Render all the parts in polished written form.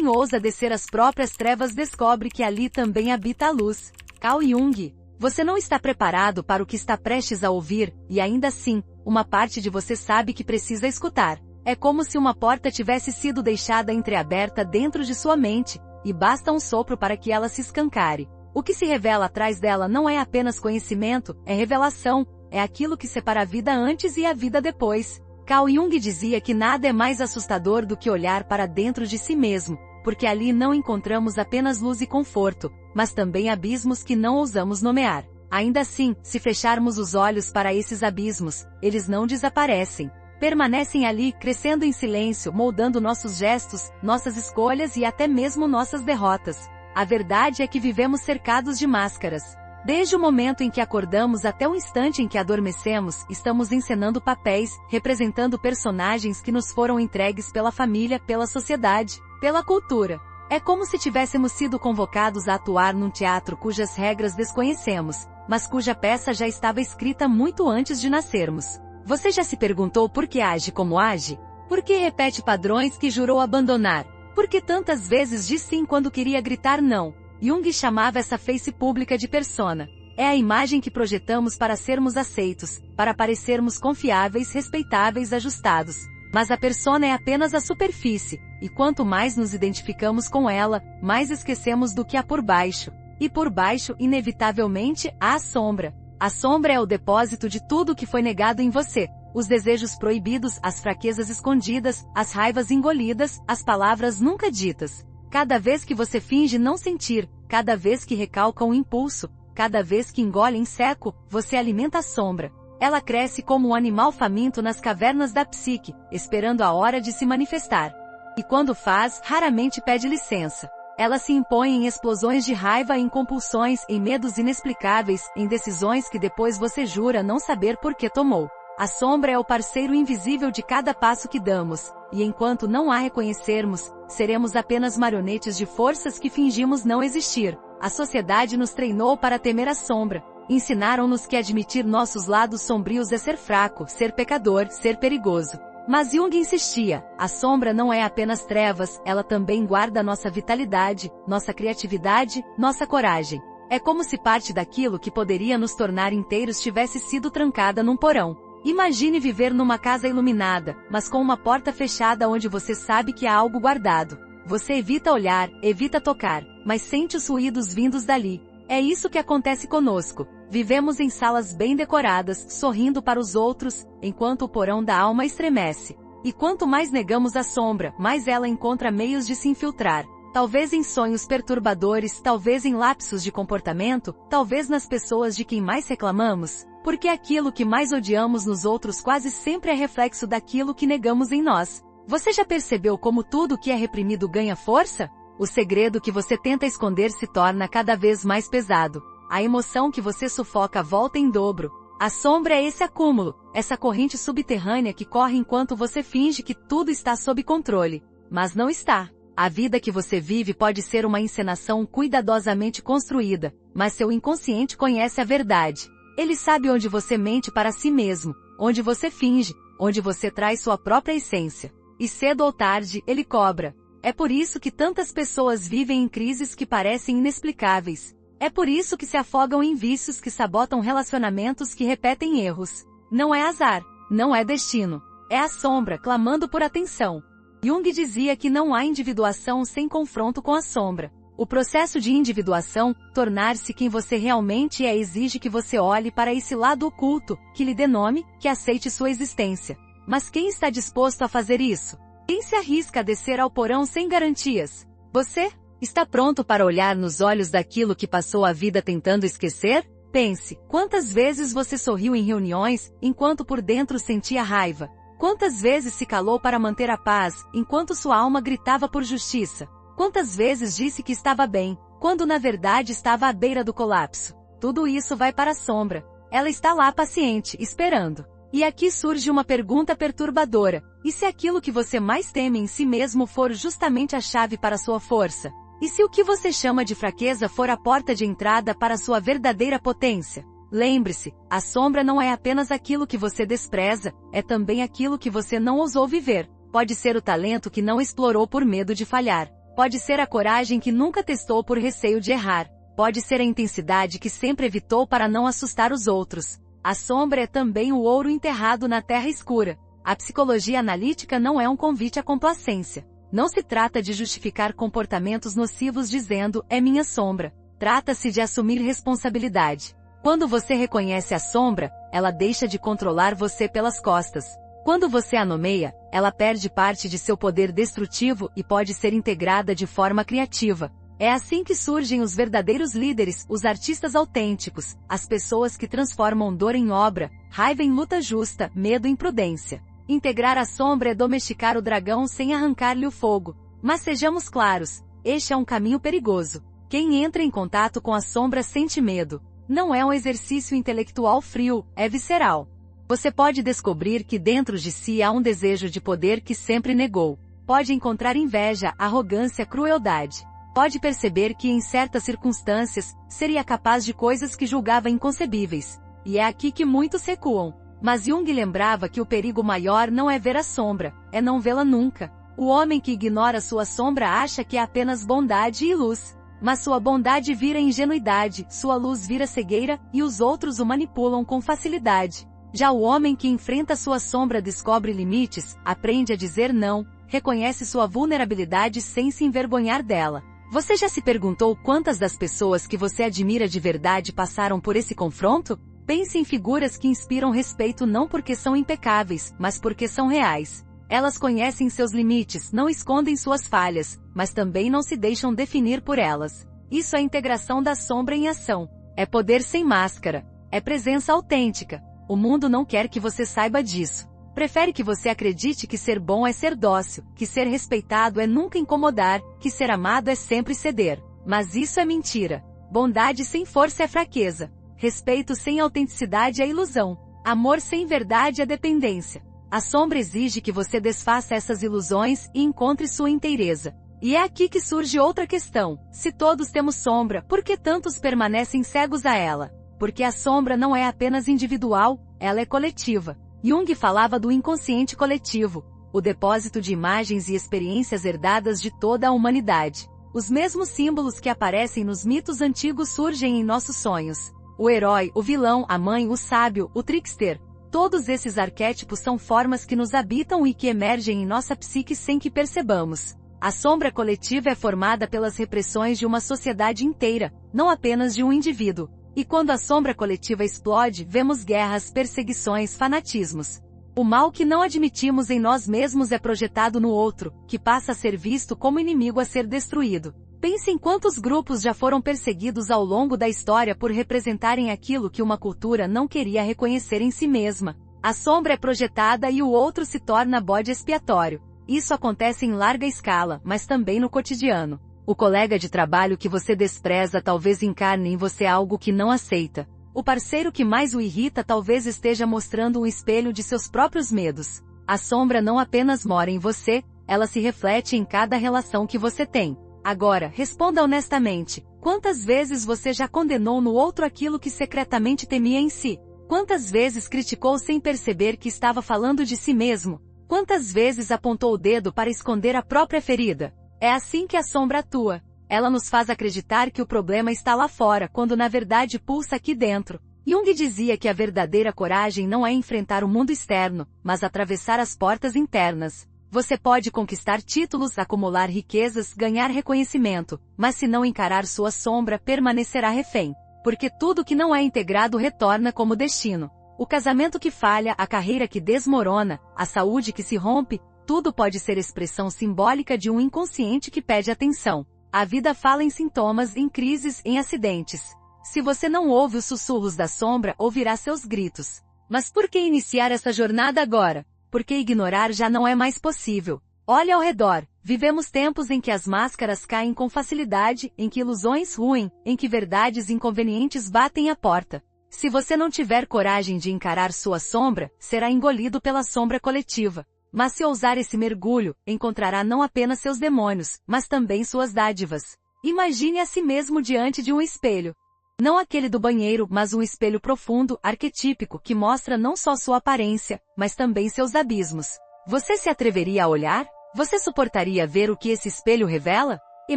quem ousa descer as próprias trevas descobre que ali também habita a luz. Carl Jung. Você não está preparado para o que está prestes a ouvir, e ainda assim, uma parte de você sabe que precisa escutar. É como se uma porta tivesse sido deixada entreaberta dentro de sua mente, e basta um sopro para que ela se escancare. O que se revela atrás dela não é apenas conhecimento, é revelação, é aquilo que separa a vida antes e a vida depois. Carl Jung dizia que nada é mais assustador do que olhar para dentro de si mesmo, porque ali não encontramos apenas luz e conforto, mas também abismos que não ousamos nomear. Ainda assim, se fecharmos os olhos para esses abismos, eles não desaparecem. Permanecem ali, crescendo em silêncio, moldando nossos gestos, nossas escolhas e até mesmo nossas derrotas. A verdade é que vivemos cercados de máscaras. Desde o momento em que acordamos até o instante em que adormecemos, estamos encenando papéis, representando personagens que nos foram entregues pela família, pela sociedade, pela cultura. É como se tivéssemos sido convocados a atuar num teatro cujas regras desconhecemos, mas cuja peça já estava escrita muito antes de nascermos. Você já se perguntou por que age como age? Por que repete padrões que jurou abandonar? Por que tantas vezes diz sim quando queria gritar não? Jung chamava essa face pública de persona. É a imagem que projetamos para sermos aceitos, para parecermos confiáveis, respeitáveis, ajustados. Mas a persona é apenas a superfície, e quanto mais nos identificamos com ela, mais esquecemos do que há por baixo. E por baixo, inevitavelmente, há a sombra. A sombra é o depósito de tudo que foi negado em você. Os desejos proibidos, as fraquezas escondidas, as raivas engolidas, as palavras nunca ditas. Cada vez que você finge não sentir, cada vez que recalca um impulso, cada vez que engole em seco, você alimenta a sombra. Ela cresce como um animal faminto nas cavernas da psique, esperando a hora de se manifestar. E quando faz, raramente pede licença. Ela se impõe em explosões de raiva, em compulsões, em medos inexplicáveis, em decisões que depois você jura não saber por que tomou. A sombra é o parceiro invisível de cada passo que damos, e enquanto não a reconhecermos, seremos apenas marionetes de forças que fingimos não existir. A sociedade nos treinou para temer a sombra. Ensinaram-nos que admitir nossos lados sombrios é ser fraco, ser pecador, ser perigoso. Mas Jung insistia, a sombra não é apenas trevas, ela também guarda nossa vitalidade, nossa criatividade, nossa coragem. É como se parte daquilo que poderia nos tornar inteiros tivesse sido trancada num porão. Imagine viver numa casa iluminada, mas com uma porta fechada onde você sabe que há algo guardado. Você evita olhar, evita tocar, mas sente os ruídos vindos dali. É isso que acontece conosco. Vivemos em salas bem decoradas, sorrindo para os outros, enquanto o porão da alma estremece. E quanto mais negamos a sombra, mais ela encontra meios de se infiltrar. Talvez em sonhos perturbadores, talvez em lapsos de comportamento, talvez nas pessoas de quem mais reclamamos. Porque aquilo que mais odiamos nos outros quase sempre é reflexo daquilo que negamos em nós. Você já percebeu como tudo que é reprimido ganha força? O segredo que você tenta esconder se torna cada vez mais pesado. A emoção que você sufoca volta em dobro. A sombra é esse acúmulo, essa corrente subterrânea que corre enquanto você finge que tudo está sob controle. Mas não está. A vida que você vive pode ser uma encenação cuidadosamente construída, mas seu inconsciente conhece a verdade. Ele sabe onde você mente para si mesmo, onde você finge, onde você traz sua própria essência. E cedo ou tarde, ele cobra. É por isso que tantas pessoas vivem em crises que parecem inexplicáveis. É por isso que se afogam em vícios que sabotam relacionamentos que repetem erros. Não é azar, não é destino. É a sombra clamando por atenção. Jung dizia que não há individuação sem confronto com a sombra. O processo de individuação, tornar-se quem você realmente é, exige que você olhe para esse lado oculto, que lhe dê nome, que aceite sua existência. Mas quem está disposto a fazer isso? Quem se arrisca a descer ao porão sem garantias? Você? Está pronto para olhar nos olhos daquilo que passou a vida tentando esquecer? Pense, quantas vezes você sorriu em reuniões, enquanto por dentro sentia raiva? Quantas vezes se calou para manter a paz, enquanto sua alma gritava por justiça? Quantas vezes disse que estava bem, quando na verdade estava à beira do colapso? Tudo isso vai para a sombra. Ela está lá paciente, esperando. E aqui surge uma pergunta perturbadora. E se aquilo que você mais teme em si mesmo for justamente a chave para sua força? E se o que você chama de fraqueza for a porta de entrada para sua verdadeira potência? Lembre-se, a sombra não é apenas aquilo que você despreza, é também aquilo que você não ousou viver. Pode ser o talento que não explorou por medo de falhar. Pode ser a coragem que nunca testou por receio de errar. Pode ser a intensidade que sempre evitou para não assustar os outros. A sombra é também o ouro enterrado na terra escura. A psicologia analítica não é um convite à complacência. Não se trata de justificar comportamentos nocivos dizendo, é minha sombra. Trata-se de assumir responsabilidade. Quando você reconhece a sombra, ela deixa de controlar você pelas costas. Quando você a nomeia, ela perde parte de seu poder destrutivo e pode ser integrada de forma criativa. É assim que surgem os verdadeiros líderes, os artistas autênticos, as pessoas que transformam dor em obra, raiva em luta justa, medo em prudência. Integrar a sombra é domesticar o dragão sem arrancar-lhe o fogo. Mas sejamos claros, este é um caminho perigoso. Quem entra em contato com a sombra sente medo. Não é um exercício intelectual frio, é visceral. Você pode descobrir que dentro de si há um desejo de poder que sempre negou. Pode encontrar inveja, arrogância, crueldade. Pode perceber que em certas circunstâncias, seria capaz de coisas que julgava inconcebíveis. E é aqui que muitos recuam. Mas Jung lembrava que o perigo maior não é ver a sombra, é não vê-la nunca. O homem que ignora sua sombra acha que é apenas bondade e luz. Mas sua bondade vira ingenuidade, sua luz vira cegueira, e os outros o manipulam com facilidade. Já o homem que enfrenta sua sombra descobre limites, aprende a dizer não, reconhece sua vulnerabilidade sem se envergonhar dela. Você já se perguntou quantas das pessoas que você admira de verdade passaram por esse confronto? Pense em figuras que inspiram respeito não porque são impecáveis, mas porque são reais. Elas conhecem seus limites, não escondem suas falhas, mas também não se deixam definir por elas. Isso é integração da sombra em ação. É poder sem máscara. É presença autêntica. O mundo não quer que você saiba disso. Prefere que você acredite que ser bom é ser dócil, que ser respeitado é nunca incomodar, que ser amado é sempre ceder. Mas isso é mentira. Bondade sem força é fraqueza. Respeito sem autenticidade é ilusão. Amor sem verdade é dependência. A sombra exige que você desfaça essas ilusões e encontre sua inteireza. E é aqui que surge outra questão. Se todos temos sombra, por que tantos permanecem cegos a ela? Porque a sombra não é apenas individual, ela é coletiva. Jung falava do inconsciente coletivo, o depósito de imagens e experiências herdadas de toda a humanidade. Os mesmos símbolos que aparecem nos mitos antigos surgem em nossos sonhos. O herói, o vilão, a mãe, o sábio, o trickster. Todos esses arquétipos são formas que nos habitam e que emergem em nossa psique sem que percebamos. A sombra coletiva é formada pelas repressões de uma sociedade inteira, não apenas de um indivíduo. E quando a sombra coletiva explode, vemos guerras, perseguições, fanatismos. O mal que não admitimos em nós mesmos é projetado no outro, que passa a ser visto como inimigo a ser destruído. Pense em quantos grupos já foram perseguidos ao longo da história por representarem aquilo que uma cultura não queria reconhecer em si mesma. A sombra é projetada e o outro se torna bode expiatório. Isso acontece em larga escala, mas também no cotidiano. O colega de trabalho que você despreza talvez encarne em você algo que não aceita. O parceiro que mais o irrita talvez esteja mostrando um espelho de seus próprios medos. A sombra não apenas mora em você, ela se reflete em cada relação que você tem. Agora, responda honestamente, quantas vezes você já condenou no outro aquilo que secretamente temia em si? Quantas vezes criticou sem perceber que estava falando de si mesmo? Quantas vezes apontou o dedo para esconder a própria ferida? É assim que a sombra atua. Ela nos faz acreditar que o problema está lá fora, quando na verdade pulsa aqui dentro. Jung dizia que a verdadeira coragem não é enfrentar o mundo externo, mas atravessar as portas internas. Você pode conquistar títulos, acumular riquezas, ganhar reconhecimento, mas se não encarar sua sombra, permanecerá refém. Porque tudo que não é integrado retorna como destino. O casamento que falha, a carreira que desmorona, a saúde que se rompe, tudo pode ser expressão simbólica de um inconsciente que pede atenção. A vida fala em sintomas, em crises, em acidentes. Se você não ouve os sussurros da sombra, ouvirá seus gritos. Mas por que iniciar essa jornada agora? Porque ignorar já não é mais possível. Olhe ao redor. Vivemos tempos em que as máscaras caem com facilidade, em que ilusões ruem, em que verdades inconvenientes batem à porta. Se você não tiver coragem de encarar sua sombra, será engolido pela sombra coletiva. Mas se ousar esse mergulho, encontrará não apenas seus demônios, mas também suas dádivas. Imagine a si mesmo diante de um espelho. Não aquele do banheiro, mas um espelho profundo, arquetípico, que mostra não só sua aparência, mas também seus abismos. Você se atreveria a olhar? Você suportaria ver o que esse espelho revela? E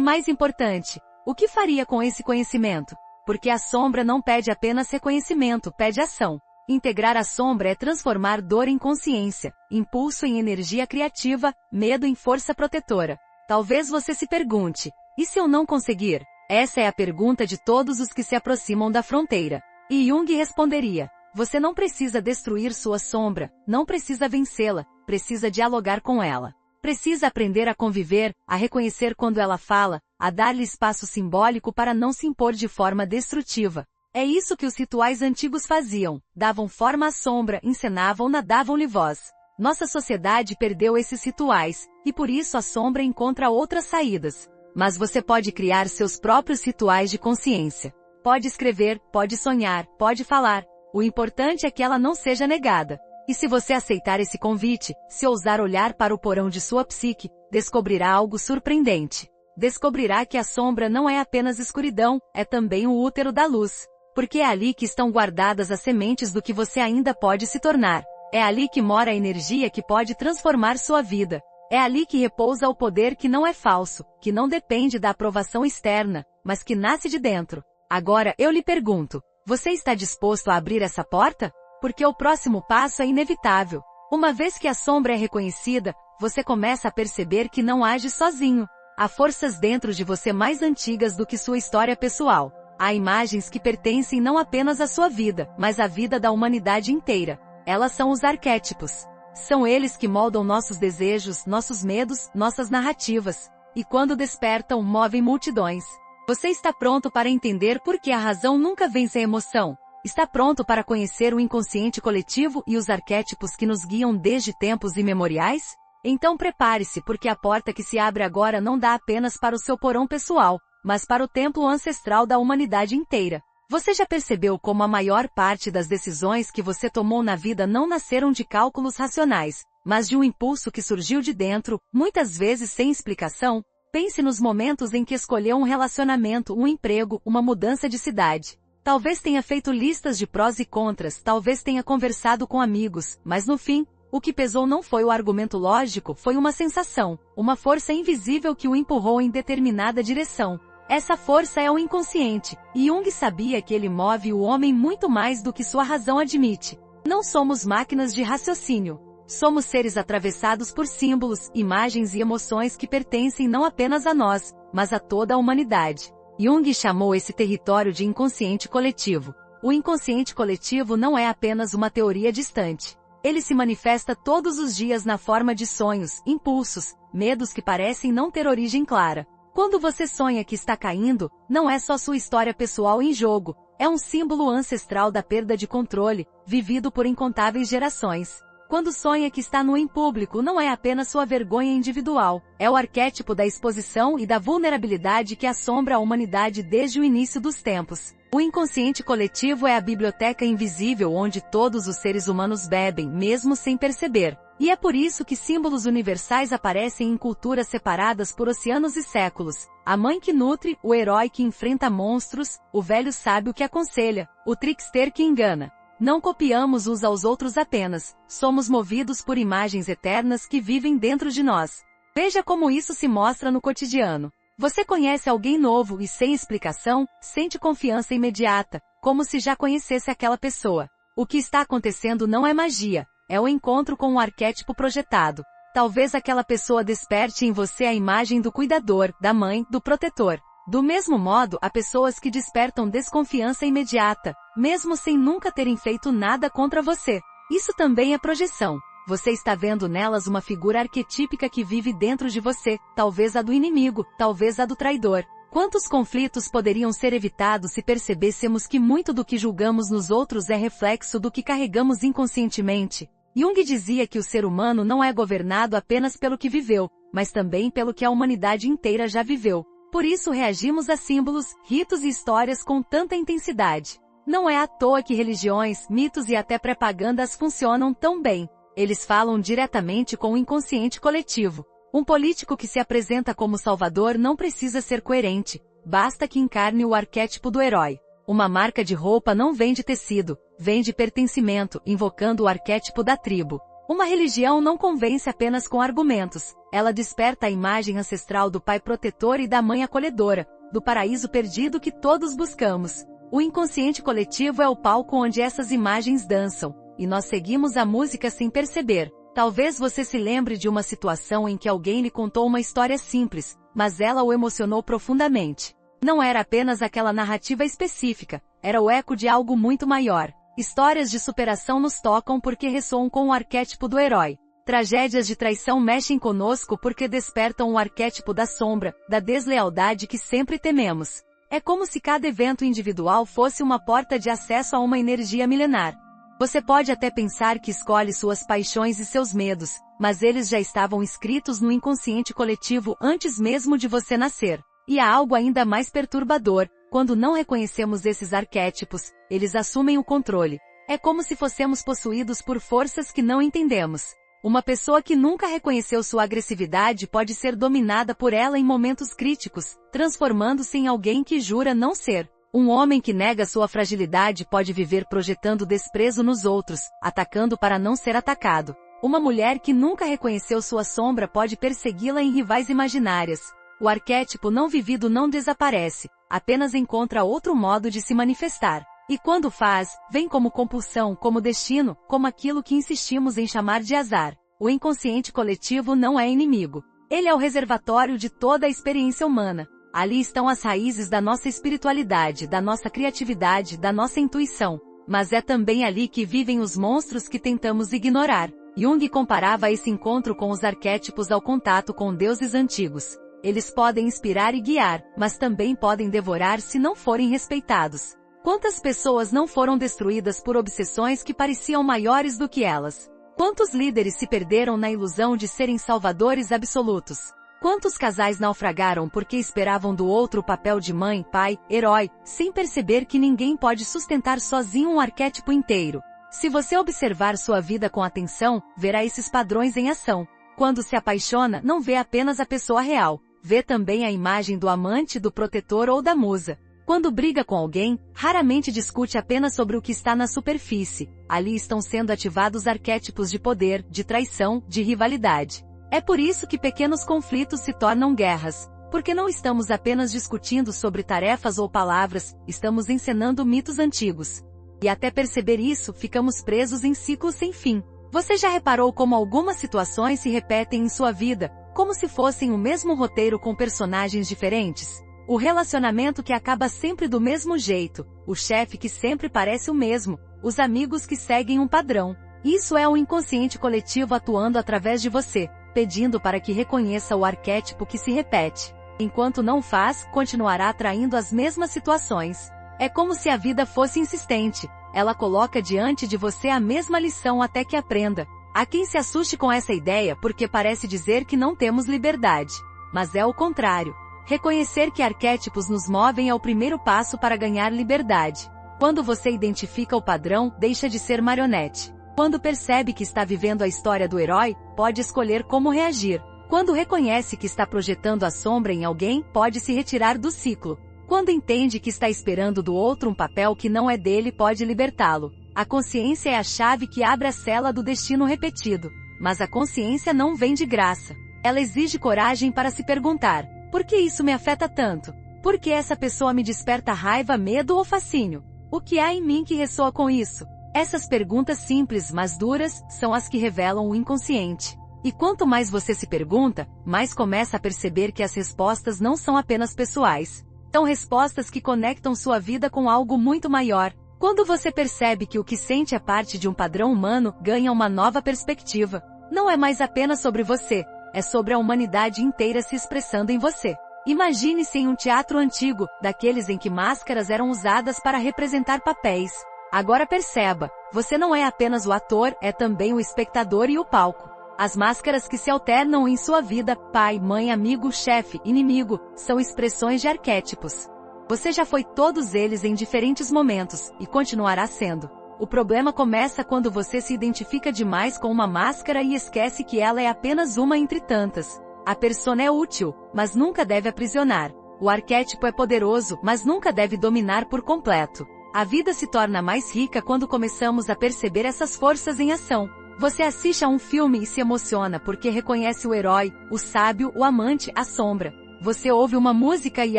mais importante, o que faria com esse conhecimento? Porque a sombra não pede apenas reconhecimento, pede ação. Integrar a sombra é transformar dor em consciência, impulso em energia criativa, medo em força protetora. Talvez você se pergunte, e se eu não conseguir? Essa é a pergunta de todos os que se aproximam da fronteira. E Jung responderia, você não precisa destruir sua sombra, não precisa vencê-la, precisa dialogar com ela. Precisa aprender a conviver, a reconhecer quando ela fala, a dar-lhe espaço simbólico para não se impor de forma destrutiva. É isso que os rituais antigos faziam, davam forma à sombra, encenavam-na, davam-lhe voz. Nossa sociedade perdeu esses rituais, e por isso a sombra encontra outras saídas. Mas você pode criar seus próprios rituais de consciência. Pode escrever, pode sonhar, pode falar. O importante é que ela não seja negada. E se você aceitar esse convite, se ousar olhar para o porão de sua psique, descobrirá algo surpreendente. Descobrirá que a sombra não é apenas escuridão, é também o útero da luz. Porque é ali que estão guardadas as sementes do que você ainda pode se tornar. É ali que mora a energia que pode transformar sua vida. É ali que repousa o poder que não é falso, que não depende da aprovação externa, mas que nasce de dentro. Agora eu lhe pergunto, você está disposto a abrir essa porta? Porque o próximo passo é inevitável. Uma vez que a sombra é reconhecida, você começa a perceber que não age sozinho. Há forças dentro de você mais antigas do que sua história pessoal. Há imagens que pertencem não apenas à sua vida, mas à vida da humanidade inteira. Elas são os arquétipos. São eles que moldam nossos desejos, nossos medos, nossas narrativas. E quando despertam, movem multidões. Você está pronto para entender por que a razão nunca vence a emoção? Está pronto para conhecer o inconsciente coletivo e os arquétipos que nos guiam desde tempos imemoriais? Então prepare-se, porque a porta que se abre agora não dá apenas para o seu porão pessoal, mas para o templo ancestral da humanidade inteira. Você já percebeu como a maior parte das decisões que você tomou na vida não nasceram de cálculos racionais, mas de um impulso que surgiu de dentro, muitas vezes sem explicação? Pense nos momentos em que escolheu um relacionamento, um emprego, uma mudança de cidade. Talvez tenha feito listas de prós e contras, talvez tenha conversado com amigos, mas no fim, o que pesou não foi o argumento lógico, foi uma sensação, uma força invisível que o empurrou em determinada direção. Essa força é o inconsciente, e Jung sabia que ele move o homem muito mais do que sua razão admite. Não somos máquinas de raciocínio. Somos seres atravessados por símbolos, imagens e emoções que pertencem não apenas a nós, mas a toda a humanidade. Jung chamou esse território de inconsciente coletivo. O inconsciente coletivo não é apenas uma teoria distante. Ele se manifesta todos os dias na forma de sonhos, impulsos, medos que parecem não ter origem clara. Quando você sonha que está caindo, não é só sua história pessoal em jogo, é um símbolo ancestral da perda de controle, vivido por incontáveis gerações. Quando sonha que está nu em público, não é apenas sua vergonha individual, é o arquétipo da exposição e da vulnerabilidade que assombra a humanidade desde o início dos tempos. O inconsciente coletivo é a biblioteca invisível onde todos os seres humanos bebem, mesmo sem perceber. E é por isso que símbolos universais aparecem em culturas separadas por oceanos e séculos. A mãe que nutre, o herói que enfrenta monstros, o velho sábio que aconselha, o trickster que engana. Não copiamos uns aos outros apenas, somos movidos por imagens eternas que vivem dentro de nós. Veja como isso se mostra no cotidiano. Você conhece alguém novo e sem explicação, sente confiança imediata, como se já conhecesse aquela pessoa. O que está acontecendo não é magia, é o encontro com um arquétipo projetado. Talvez aquela pessoa desperte em você a imagem do cuidador, da mãe, do protetor. Do mesmo modo, há pessoas que despertam desconfiança imediata, mesmo sem nunca terem feito nada contra você. Isso também é projeção. Você está vendo nelas uma figura arquetípica que vive dentro de você, talvez a do inimigo, talvez a do traidor. Quantos conflitos poderiam ser evitados se percebêssemos que muito do que julgamos nos outros é reflexo do que carregamos inconscientemente? Jung dizia que o ser humano não é governado apenas pelo que viveu, mas também pelo que a humanidade inteira já viveu. Por isso reagimos a símbolos, ritos e histórias com tanta intensidade. Não é à toa que religiões, mitos e até propagandas funcionam tão bem. Eles falam diretamente com o inconsciente coletivo. Um político que se apresenta como salvador não precisa ser coerente, basta que encarne o arquétipo do herói. Uma marca de roupa não vende tecido, vende pertencimento, invocando o arquétipo da tribo. Uma religião não convence apenas com argumentos, ela desperta a imagem ancestral do pai protetor e da mãe acolhedora, do paraíso perdido que todos buscamos. O inconsciente coletivo é o palco onde essas imagens dançam, e nós seguimos a música sem perceber. Talvez você se lembre de uma situação em que alguém lhe contou uma história simples, mas ela o emocionou profundamente. Não era apenas aquela narrativa específica, era o eco de algo muito maior. Histórias de superação nos tocam porque ressoam com o arquétipo do herói. Tragédias de traição mexem conosco porque despertam o arquétipo da sombra, da deslealdade que sempre tememos. É como se cada evento individual fosse uma porta de acesso a uma energia milenar. Você pode até pensar que escolhe suas paixões e seus medos, mas eles já estavam escritos no inconsciente coletivo antes mesmo de você nascer. E há algo ainda mais perturbador: quando não reconhecemos esses arquétipos, eles assumem o controle. É como se fossemos possuídos por forças que não entendemos. Uma pessoa que nunca reconheceu sua agressividade pode ser dominada por ela em momentos críticos, transformando-se em alguém que jura não ser. Um homem que nega sua fragilidade pode viver projetando desprezo nos outros, atacando para não ser atacado. Uma mulher que nunca reconheceu sua sombra pode persegui-la em rivais imaginárias. O arquétipo não vivido não desaparece, apenas encontra outro modo de se manifestar. E quando faz, vem como compulsão, como destino, como aquilo que insistimos em chamar de azar. O inconsciente coletivo não é inimigo. Ele é o reservatório de toda a experiência humana. Ali estão as raízes da nossa espiritualidade, da nossa criatividade, da nossa intuição. Mas é também ali que vivem os monstros que tentamos ignorar. Jung comparava esse encontro com os arquétipos ao contato com deuses antigos. Eles podem inspirar e guiar, mas também podem devorar se não forem respeitados. Quantas pessoas não foram destruídas por obsessões que pareciam maiores do que elas? Quantos líderes se perderam na ilusão de serem salvadores absolutos? Quantos casais naufragaram porque esperavam do outro o papel de mãe, pai, herói, sem perceber que ninguém pode sustentar sozinho um arquétipo inteiro? Se você observar sua vida com atenção, verá esses padrões em ação. Quando se apaixona, não vê apenas a pessoa real, vê também a imagem do amante, do protetor ou da musa. Quando briga com alguém, raramente discute apenas sobre o que está na superfície. Ali estão sendo ativados arquétipos de poder, de traição, de rivalidade. É por isso que pequenos conflitos se tornam guerras, porque não estamos apenas discutindo sobre tarefas ou palavras, estamos encenando mitos antigos. E até perceber isso, ficamos presos em ciclos sem fim. Você já reparou como algumas situações se repetem em sua vida, como se fossem o mesmo roteiro com personagens diferentes? O relacionamento que acaba sempre do mesmo jeito, o chefe que sempre parece o mesmo, os amigos que seguem um padrão. Isso é o inconsciente coletivo atuando através de você, pedindo para que reconheça o arquétipo que se repete. Enquanto não faz, continuará atraindo as mesmas situações. É como se a vida fosse insistente. Ela coloca diante de você a mesma lição até que aprenda. Há quem se assuste com essa ideia porque parece dizer que não temos liberdade. Mas é o contrário. Reconhecer que arquétipos nos movem é o primeiro passo para ganhar liberdade. Quando você identifica o padrão, deixa de ser marionete. Quando percebe que está vivendo a história do herói, pode escolher como reagir. Quando reconhece que está projetando a sombra em alguém, pode se retirar do ciclo. Quando entende que está esperando do outro um papel que não é dele, pode libertá-lo. A consciência é a chave que abre a cela do destino repetido. Mas a consciência não vem de graça. Ela exige coragem para se perguntar: por que isso me afeta tanto? Por que essa pessoa me desperta raiva, medo ou fascínio? O que há em mim que ressoa com isso? Essas perguntas simples, mas duras, são as que revelam o inconsciente. E quanto mais você se pergunta, mais começa a perceber que as respostas não são apenas pessoais. São respostas que conectam sua vida com algo muito maior. Quando você percebe que o que sente é parte de um padrão humano, ganha uma nova perspectiva. Não é mais apenas sobre você, é sobre a humanidade inteira se expressando em você. Imagine-se em um teatro antigo, daqueles em que máscaras eram usadas para representar papéis. Agora perceba, você não é apenas o ator, é também o espectador e o palco. As máscaras que se alternam em sua vida, pai, mãe, amigo, chefe, inimigo, são expressões de arquétipos. Você já foi todos eles em diferentes momentos, e continuará sendo. O problema começa quando você se identifica demais com uma máscara e esquece que ela é apenas uma entre tantas. A persona é útil, mas nunca deve aprisionar. O arquétipo é poderoso, mas nunca deve dominar por completo. A vida se torna mais rica quando começamos a perceber essas forças em ação. Você assiste a um filme e se emociona porque reconhece o herói, o sábio, o amante, a sombra. Você ouve uma música e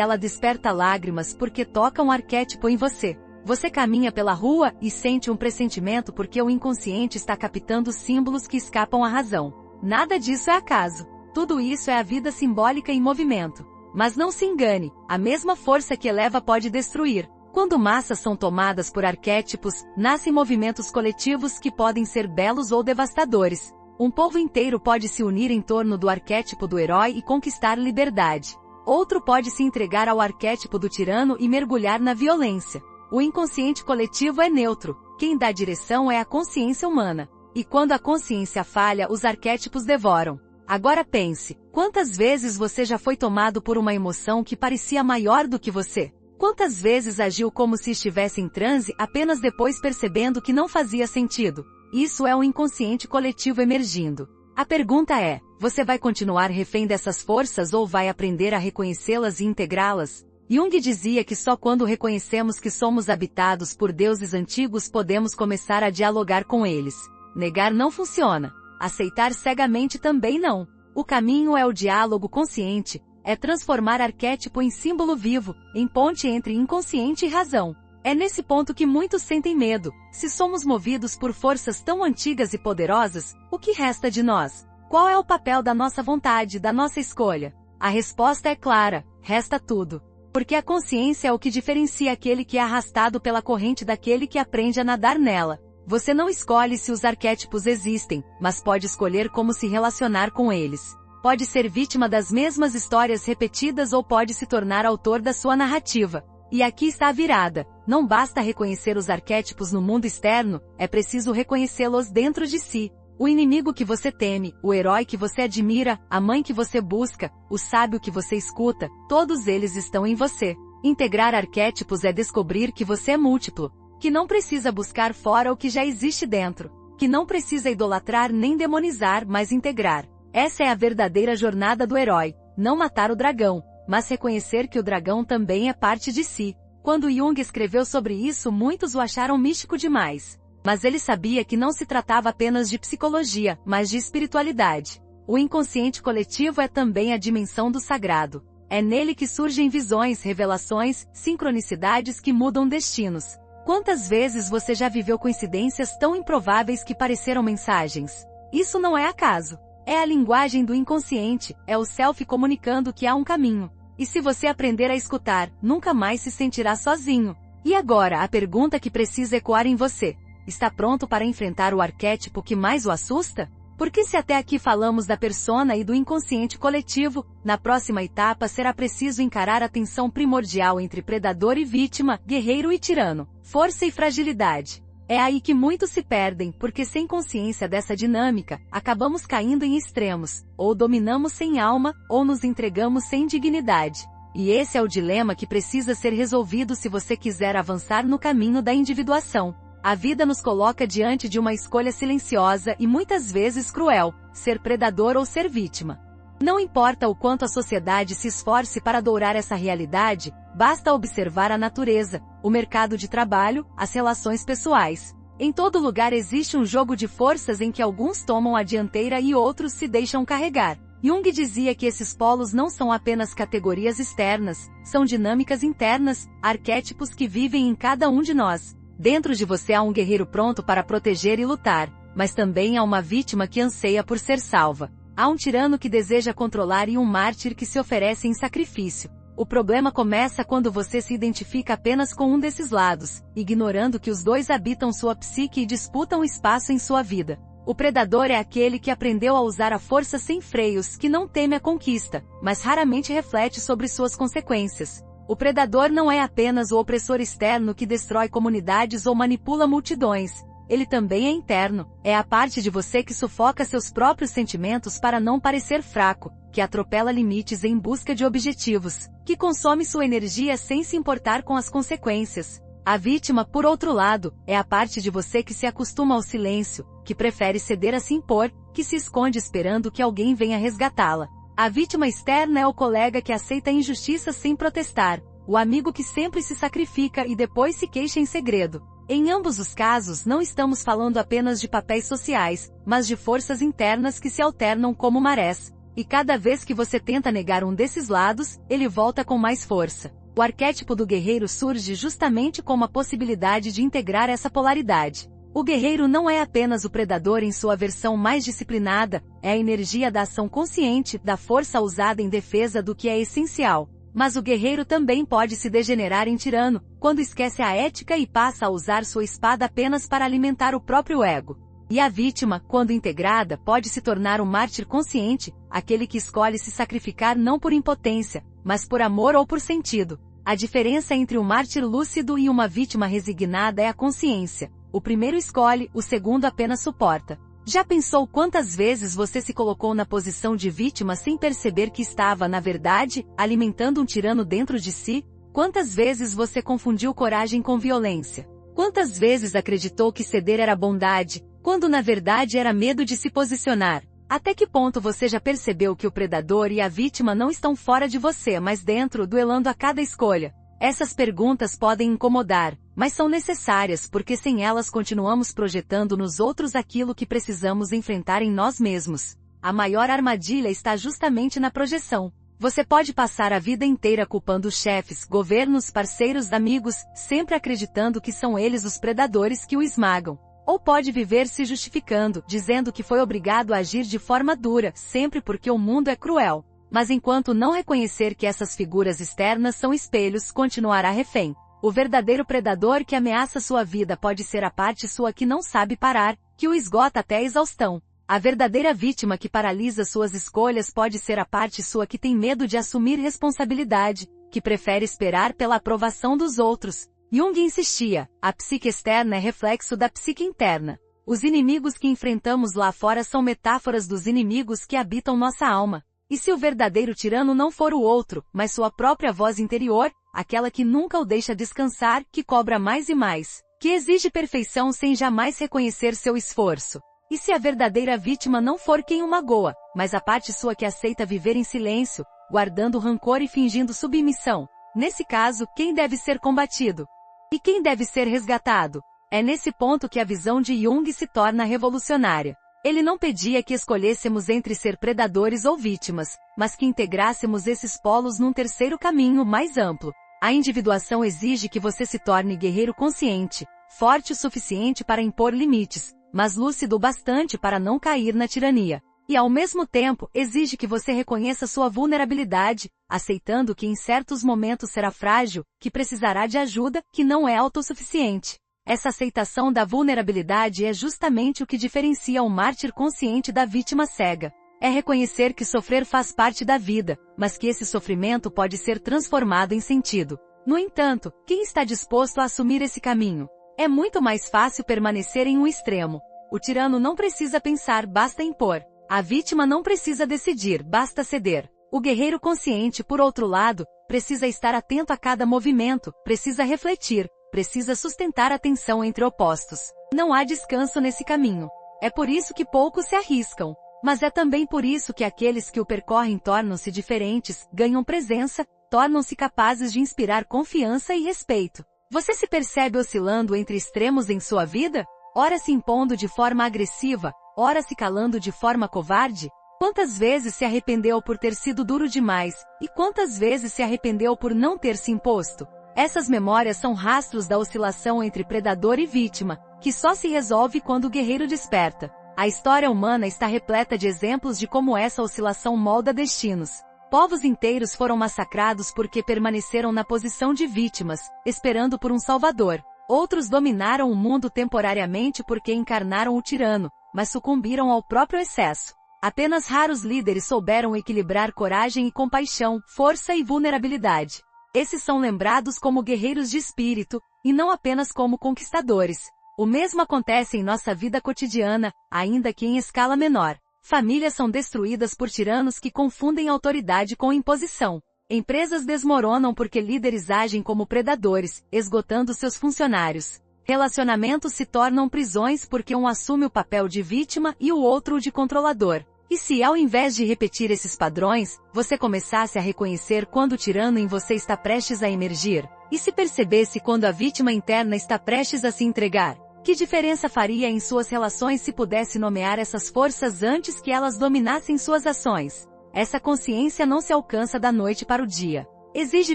ela desperta lágrimas porque toca um arquétipo em você. Você caminha pela rua e sente um pressentimento porque o inconsciente está captando símbolos que escapam à razão. Nada disso é acaso. Tudo isso é a vida simbólica em movimento. Mas não se engane, a mesma força que eleva pode destruir. Quando massas são tomadas por arquétipos, nascem movimentos coletivos que podem ser belos ou devastadores. Um povo inteiro pode se unir em torno do arquétipo do herói e conquistar liberdade. Outro pode se entregar ao arquétipo do tirano e mergulhar na violência. O inconsciente coletivo é neutro. Quem dá direção é a consciência humana. E quando a consciência falha, os arquétipos devoram. Agora pense, quantas vezes você já foi tomado por uma emoção que parecia maior do que você? Quantas vezes agiu como se estivesse em transe apenas depois percebendo que não fazia sentido? Isso é um inconsciente coletivo emergindo. A pergunta é, você vai continuar refém dessas forças ou vai aprender a reconhecê-las e integrá-las? Jung dizia que só quando reconhecemos que somos habitados por deuses antigos podemos começar a dialogar com eles. Negar não funciona. Aceitar cegamente também não. O caminho é o diálogo consciente, é transformar arquétipo em símbolo vivo, em ponte entre inconsciente e razão. É nesse ponto que muitos sentem medo. Se somos movidos por forças tão antigas e poderosas, o que resta de nós? Qual é o papel da nossa vontade, da nossa escolha? A resposta é clara, resta tudo. Porque a consciência é o que diferencia aquele que é arrastado pela corrente daquele que aprende a nadar nela. Você não escolhe se os arquétipos existem, mas pode escolher como se relacionar com eles. Pode ser vítima das mesmas histórias repetidas ou pode se tornar autor da sua narrativa. E aqui está a virada. Não basta reconhecer os arquétipos no mundo externo, é preciso reconhecê-los dentro de si. O inimigo que você teme, o herói que você admira, a mãe que você busca, o sábio que você escuta, todos eles estão em você. Integrar arquétipos é descobrir que você é múltiplo, que não precisa buscar fora o que já existe dentro, que não precisa idolatrar nem demonizar, mas integrar. Essa é a verdadeira jornada do herói, não matar o dragão, mas reconhecer que o dragão também é parte de si. Quando Jung escreveu sobre isso, muitos o acharam místico demais. Mas ele sabia que não se tratava apenas de psicologia, mas de espiritualidade. O inconsciente coletivo é também a dimensão do sagrado. É nele que surgem visões, revelações, sincronicidades que mudam destinos. Quantas vezes você já viveu coincidências tão improváveis que pareceram mensagens? Isso não é acaso. É a linguagem do inconsciente, é o self comunicando que há um caminho. E se você aprender a escutar, nunca mais se sentirá sozinho. E agora, a pergunta que precisa ecoar em você. Está pronto para enfrentar o arquétipo que mais o assusta? Porque se até aqui falamos da persona e do inconsciente coletivo, na próxima etapa será preciso encarar a tensão primordial entre predador e vítima, guerreiro e tirano, força e fragilidade. É aí que muitos se perdem, porque sem consciência dessa dinâmica, acabamos caindo em extremos, ou dominamos sem alma, ou nos entregamos sem dignidade. E esse é o dilema que precisa ser resolvido se você quiser avançar no caminho da individuação. A vida nos coloca diante de uma escolha silenciosa e muitas vezes cruel, ser predador ou ser vítima. Não importa o quanto a sociedade se esforce para dourar essa realidade, basta observar a natureza, o mercado de trabalho, as relações pessoais. Em todo lugar existe um jogo de forças em que alguns tomam a dianteira e outros se deixam carregar. Jung dizia que esses polos não são apenas categorias externas, são dinâmicas internas, arquétipos que vivem em cada um de nós. Dentro de você há um guerreiro pronto para proteger e lutar, mas também há uma vítima que anseia por ser salva. Há um tirano que deseja controlar e um mártir que se oferece em sacrifício. O problema começa quando você se identifica apenas com um desses lados, ignorando que os dois habitam sua psique e disputam espaço em sua vida. O predador é aquele que aprendeu a usar a força sem freios, que não teme a conquista, mas raramente reflete sobre suas consequências. O predador não é apenas o opressor externo que destrói comunidades ou manipula multidões. Ele também é interno, é a parte de você que sufoca seus próprios sentimentos para não parecer fraco, que atropela limites em busca de objetivos, que consome sua energia sem se importar com as consequências. A vítima, por outro lado, é a parte de você que se acostuma ao silêncio, que prefere ceder a se impor, que se esconde esperando que alguém venha resgatá-la. A vítima externa é o colega que aceita a injustiça sem protestar. o amigo que sempre se sacrifica e depois se queixa em segredo. Em ambos os casos não estamos falando apenas de papéis sociais, mas de forças internas que se alternam como marés. E cada vez que você tenta negar um desses lados, ele volta com mais força. O arquétipo do guerreiro surge justamente como a possibilidade de integrar essa polaridade. O guerreiro não é apenas o predador em sua versão mais disciplinada, é a energia da ação consciente, da força usada em defesa do que é essencial. Mas o guerreiro também pode se degenerar em tirano, quando esquece a ética e passa a usar sua espada apenas para alimentar o próprio ego. E a vítima, quando integrada, pode se tornar um mártir consciente, aquele que escolhe se sacrificar não por impotência, mas por amor ou por sentido. A diferença entre um mártir lúcido e uma vítima resignada é a consciência. O primeiro escolhe, o segundo apenas suporta. Já pensou quantas vezes você se colocou na posição de vítima sem perceber que estava, na verdade, alimentando um tirano dentro de si? Quantas vezes você confundiu coragem com violência? Quantas vezes acreditou que ceder era bondade, quando na verdade era medo de se posicionar? Até que ponto você já percebeu que o predador e a vítima não estão fora de você, mas dentro, duelando a cada escolha? Essas perguntas podem incomodar, mas são necessárias porque sem elas continuamos projetando nos outros aquilo que precisamos enfrentar em nós mesmos. A maior armadilha está justamente na projeção. Você pode passar a vida inteira culpando chefes, governos, parceiros, amigos, sempre acreditando que são eles os predadores que o esmagam. Ou pode viver se justificando, dizendo que foi obrigado a agir de forma dura, sempre porque o mundo é cruel. Mas enquanto não reconhecer que essas figuras externas são espelhos, continuará refém. O verdadeiro predador que ameaça sua vida pode ser a parte sua que não sabe parar, que o esgota até a exaustão. A verdadeira vítima que paralisa suas escolhas pode ser a parte sua que tem medo de assumir responsabilidade, que prefere esperar pela aprovação dos outros. Jung insistia, a psique externa é reflexo da psique interna. Os inimigos que enfrentamos lá fora são metáforas dos inimigos que habitam nossa alma. E se o verdadeiro tirano não for o outro, mas sua própria voz interior, aquela que nunca o deixa descansar, que cobra mais e mais, que exige perfeição sem jamais reconhecer seu esforço? E se a verdadeira vítima não for quem o magoa, mas a parte sua que aceita viver em silêncio, guardando rancor e fingindo submissão? Nesse caso, quem deve ser combatido? E quem deve ser resgatado? É nesse ponto que a visão de Jung se torna revolucionária. Ele não pedia que escolhêssemos entre ser predadores ou vítimas, mas que integrássemos esses polos num terceiro caminho mais amplo. A individuação exige que você se torne guerreiro consciente, forte o suficiente para impor limites, mas lúcido o bastante para não cair na tirania. E ao mesmo tempo, exige que você reconheça sua vulnerabilidade, aceitando que em certos momentos será frágil, que precisará de ajuda, que não é autossuficiente. Essa aceitação da vulnerabilidade é justamente o que diferencia o mártir consciente da vítima cega. É reconhecer que sofrer faz parte da vida, mas que esse sofrimento pode ser transformado em sentido. No entanto, quem está disposto a assumir esse caminho? É muito mais fácil permanecer em um extremo. O tirano não precisa pensar, basta impor. A vítima não precisa decidir, basta ceder. O guerreiro consciente, por outro lado, precisa estar atento a cada movimento, precisa refletir, precisa sustentar a tensão entre opostos. Não há descanso nesse caminho. É por isso que poucos se arriscam. Mas é também por isso que aqueles que o percorrem tornam-se diferentes, ganham presença, tornam-se capazes de inspirar confiança e respeito. Você se percebe oscilando entre extremos em sua vida? Ora se impondo de forma agressiva, ora se calando de forma covarde? Quantas vezes se arrependeu por ter sido duro demais, e quantas vezes se arrependeu por não ter se imposto? Essas memórias são rastros da oscilação entre predador e vítima, que só se resolve quando o guerreiro desperta. A história humana está repleta de exemplos de como essa oscilação molda destinos. Povos inteiros foram massacrados porque permaneceram na posição de vítimas, esperando por um salvador. Outros dominaram o mundo temporariamente porque encarnaram o tirano, mas sucumbiram ao próprio excesso. Apenas raros líderes souberam equilibrar coragem e compaixão, força e vulnerabilidade. Esses são lembrados como guerreiros de espírito, e não apenas como conquistadores. O mesmo acontece em nossa vida cotidiana, ainda que em escala menor. Famílias são destruídas por tiranos que confundem autoridade com imposição. Empresas desmoronam porque líderes agem como predadores, esgotando seus funcionários. Relacionamentos se tornam prisões porque um assume o papel de vítima e o outro o de controlador. E se ao invés de repetir esses padrões, você começasse a reconhecer quando o tirano em você está prestes a emergir? E se percebesse quando a vítima interna está prestes a se entregar? Que diferença faria em suas relações se pudesse nomear essas forças antes que elas dominassem suas ações? Essa consciência não se alcança da noite para o dia. Exige